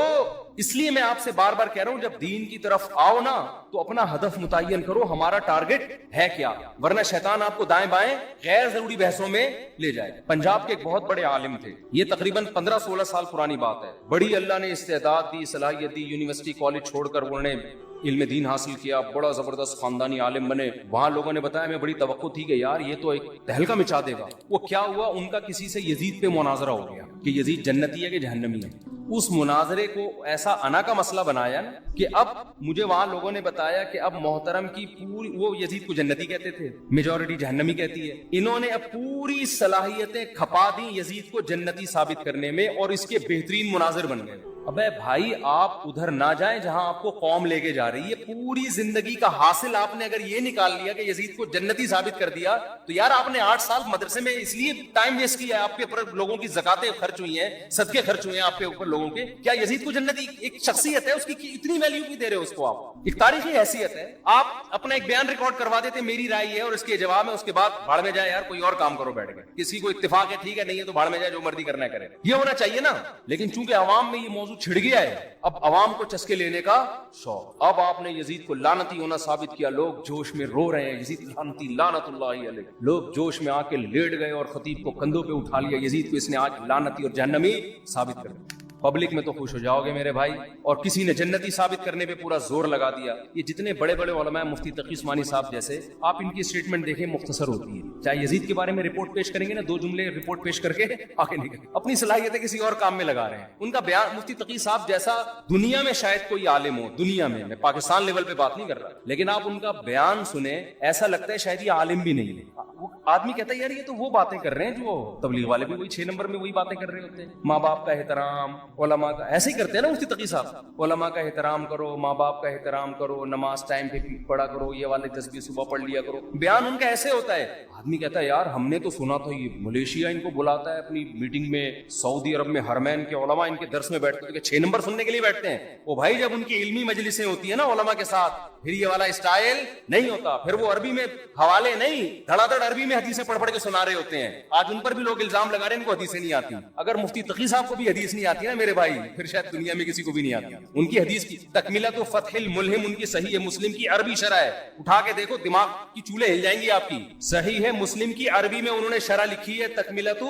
اس لیے میں آپ سے بار بار کہہ رہا ہوں, جب دین کی طرف آؤ نا تو اپنا ہدف متعین کرو, ہمارا ٹارگٹ ہے کیا, ورنہ شیطان آپ کو دائیں بائیں غیر ضروری بحثوں میں لے جائے. پنجاب کے ایک بہت بڑے عالم تھے, یہ تقریباً 15-16 سال پرانی بات ہے. بڑی اللہ نے استعداد دی, صلاحیت دی, یونیورسٹی کالج چھوڑ کر انہوں نے علم دین حاصل کیا, بڑا زبردست خاندانی عالم بنے. وہاں لوگوں نے بتایا, میں بڑی توقع تھی کہ یار یہ تو ایک تہلکہ مچا دے گا. وہ کیا ہوا, ان کا کسی سے یزید پہ مناظرہ ہو گیا کہ یزید جنتی ہے کہ جہنمی ہے. اس مناظرے کو ایسا انا کا مسئلہ بنایا نا کہ اب مجھے وہاں لوگوں نے بتایا کہ اب محترم کی پوری, وہ یزید کو جنتی کہتے تھے, میجورٹی جہنمی کہتی ہے, انہوں نے اب پوری صلاحیتیں کھپا دی یزید کو جنتی ثابت کرنے میں, اور اس کے بہترین مناظر بن گئے. ابے بھائی آپ ادھر نہ جائیں جہاں آپ کو قوم لے کے جا رہی ہے. پوری زندگی کا حاصل آپ نے اگر یہ نکال لیا کہ یزید کو جنتی ثابت کر دیا, تو یار آپ نے 8 سال مدرسے میں اس لیے ٹائم ویسٹ کیا ہے, آپ کے اوپر لوگوں کی زکاتیں خرچ ہوئی ہیں, صدقے خرچ ہوئے ہیں آپ کے اوپر لوگوں کے. کیا یزید کو جنتی ایک شخصیت ہے, اس کی اتنی ویلیو نہیں دے رہے اس کو, آپ ایک تاریخی حیثیت ہے. آپ اپنا ایک بیان ریکارڈ کروا دیتے, میری رائے ہے اور اس کے جواب میں, اس کے بعد بھاڑ میں جائے, یار کوئی اور کام کرو بیٹھ کے, کسی کو اتفاق ہے ٹھیک ہے, نہیں ہے تو بھاڑ میں جائے, جو مرضی کرنا کرے. یہ ہونا چاہیے نا. لیکن چونکہ عوام میں یہ موضوع چھڑ گیا ہے, اب عوام کو چسکے لینے کا شوق. اب آپ نے یزید کو لعنتی ہونا ثابت کیا, لوگ جوش میں رو رہے ہیں, یزید لعنتی لعنت اللہ علیہ. لوگ جوش میں آ کے لیٹ گئے اور خطیب کو کندھوں پہ اٹھا لیا, یزید کو اس نے آج لعنتی اور جہنمی ثابت کر دیا. پبلک میں تو خوش ہو جاؤ گے میرے بھائی, اور کسی نے جنتی ثابت کرنے پہ پورا زور لگا دیا. یہ جتنے بڑے بڑے علماء, مفتی تقی عثمانی صاحب جیسے, آپ ان کی اسٹیٹمنٹ دیکھیں مختصر ہوتی ہے. چاہے یزید کے بارے میں رپورٹ پیش کریں گے نا, 2 جملے رپورٹ پیش کر کے آگے نکلیں, اپنی صلاحیتیں کسی اور کام میں لگا رہے ہیں. ان کا بیان, مفتی تقی صاحب جیسا دنیا میں شاید کوئی عالم ہو, دنیا میں پاکستان لیول پہ بات نہیں کر رہا, لیکن آپ ان کا بیان سنیں, ایسا لگتا ہے شاید یہ عالم بھی نہیں ہے. وہ آدمی کہتا ہے یار یہ تو وہ باتیں کر رہے ہیں جو تبلیغ والے بھی وہی 6 نمبر میں وہی باتیں کر رہے ہوتے ہیں. ماں باپ کا احترام, علماء کا, ایسے ہی کرتے ہیں نا مفتی تقی صاحب, علماء کا احترام کرو, ماں باپ کا احترام کرو, نماز ٹائم پہ پڑھا کرو, یہ والے تسبیح صبح پڑھ لیا کرو. بیان ان کا ایسے ہوتا ہے. آدمی کہتا ہے یار ہم نے تو سنا تھا یہ ملیشیا ان کو بلاتا ہے اپنی میٹنگ میں, سعودی عرب میں حرمین کے علماء ان کے درس میں بیٹھتے ہیں, 6 نمبر سننے کے لیے بیٹھتے ہیں. وہ بھائی جب ان کی علمی مجلسیں ہوتی ہیں نا علماء کے ساتھ, پھر یہ والا اسٹائل نہیں ہوتا. پھر وہ عربی میں حوالے نہیں, دھڑا دھڑ عربی میں حدیثیں پڑھ پڑھ کے سنا رہے ہوتے ہیں. آج ان پر بھی لوگ الزام لگا رہے ہیں ان کو حدیثیں نہیں آتی. اگر مفتی تقی صاحب کو بھی حدیث نہیں آتی نا میرے بھائی, پھر شاید دنیا میں کسی کو بھی نہیں آتی. ان کی حدیث کی تکملۃ فتح الملہم ان کی صحیح مسلم کی عربی شرح ہے. اٹھا کے دیکھو دماغ کی چولے ہل جائیں گی آپ کی. صحیح مسلم کی عربی میں انہوں نے شرح لکھی ہے تکملۃ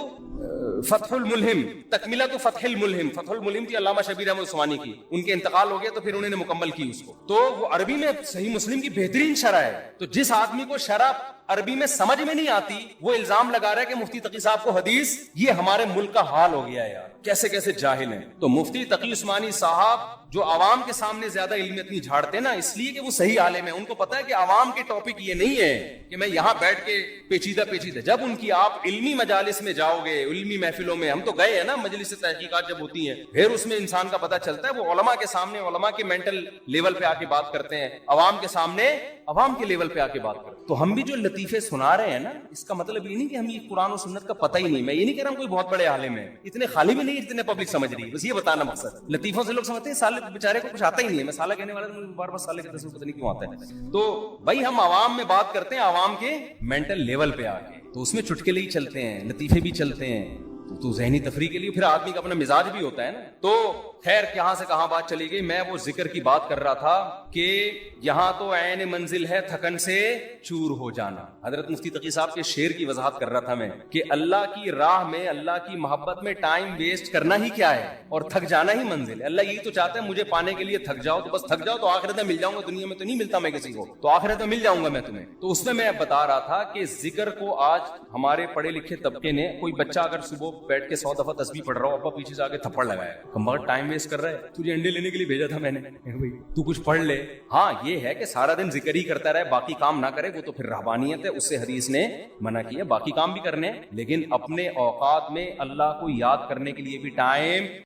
فتح الملہم, تکملۃ فتح الملہم. فتح الملہم تھی علامہ شبیر احمد عثمانی کی, ان کے انتقال ہو گیا تو پھر انہوں نے مکمل کی اس کو. تو وہ عربی میں صحیح مسلم کی بہترین شرح ہے. تو جس آدمی کو شرح عربی میں سمجھ میں نہیں آتی وہ الزام لگا رہا ہے کہ مفتی تقی صاحب کو حدیث, یہ ہمارے ملک کا حال ہو گیا ہے یار. کیسے کیسے جاہل ہیں. تو مفتی تقی عثمانی صاحب جو عوام کے سامنے زیادہ علم اتنی جھاڑتے نا, اس لیے کہ وہ صحیح عالم ہے. ان کو پتا ہے کہ عوام کے ٹاپک یہ نہیں ہے کہ میں یہاں بیٹھ کے پیچیدہ جب ان کی آپ علمی مجالس میں جاؤ گے, علمی محفلوں میں, ہم تو گئے ہیں نا مجلس تحقیقات جب ہوتی ہیں, پھر اس میں انسان کا پتا چلتا ہے وہ علماء کے سامنے علماء کے مینٹل لیول پہ آ کے بات کرتے ہیں, عوام کے سامنے عوام کے لیول پہ آ کے بات کرتے ہیں. تو ہم بھی جو لطیفے سنا رہے ہیں نا, اس کا مطلب یہ نہیں کہ ہم یہ قرآن و سنت کا پتہ ہی نہیں. میں یہ نہیں کہہ رہا ہوں کوئی بہت بڑے عالم ہے, اتنے خالی بھی نہیں اتنے پبلک سمجھ رہی ہے, بس یہ بتانا مقصد. لطیفوں سے لوگ سمجھتے ہیں سالے بیچارے کو کچھ آتا ہی نہیں ہے. میں سالہ کہنے والا بار بار سالے کے پتہ نہیں کیوں آتا ہے. تو بھائی ہم عوام میں بات کرتے ہیں عوام کے مینٹل لیول پہ آ کے, تو اس میں چٹکلے ہی چلتے ہیں, لطیفے بھی چلتے ہیں. تو ذہنی تفریح کے لیے پھر آدمی کا اپنا مزاج بھی ہوتا ہے نا. تو خیر کہاں سے کہاں بات چلی گئی. میں وہ ذکر کی بات کر رہا تھا کہ یہاں تو عین منزل ہے تھکن سے چور ہو جانا. حضرت مفتی تقی صاحب کے شعر کی وضاحت کر رہا تھا میں کہ اللہ کی راہ میں, اللہ کی محبت میں ٹائم ویسٹ کرنا ہی کیا ہے, اور تھک جانا ہی منزل ہے. اللہ یہی تو چاہتا ہے مجھے پانے کے لیے تھک جاؤ, تو بس تھک جاؤ تو آخرت میں مل جاؤں گا. دنیا میں تو نہیں ملتا میں کسی کو, تو آخرت میں مل جاؤں گا میں تمہیں. تو اس میں بتا رہا تھا کہ ذکر کو آج ہمارے پڑھے لکھے طبقے نے, کوئی بچہ اگر صبح بیٹھ کے 100 دفعہ تسبیح پڑھ رہا ہو, ابا پیچھے سے آ کے تھپڑ لگایا, کمبخت ٹائم ویسٹ کر رہا ہے, تجھے انڈے لینے کے لیے بھیجا تھا میں نے, تو کچھ پڑھ لے. ہاں یہ ہے کہ سارا دن ذکر ہی کرتا رہے, باقی کام نہ کرے, وہ تو پھر رہبانیت ہے, اس سے حدیث نے منع کیا. باقی کام بھی کرنے, لیکن اپنے اوقات میں اللہ کو یاد کرنے کے لیے بھی ٹائم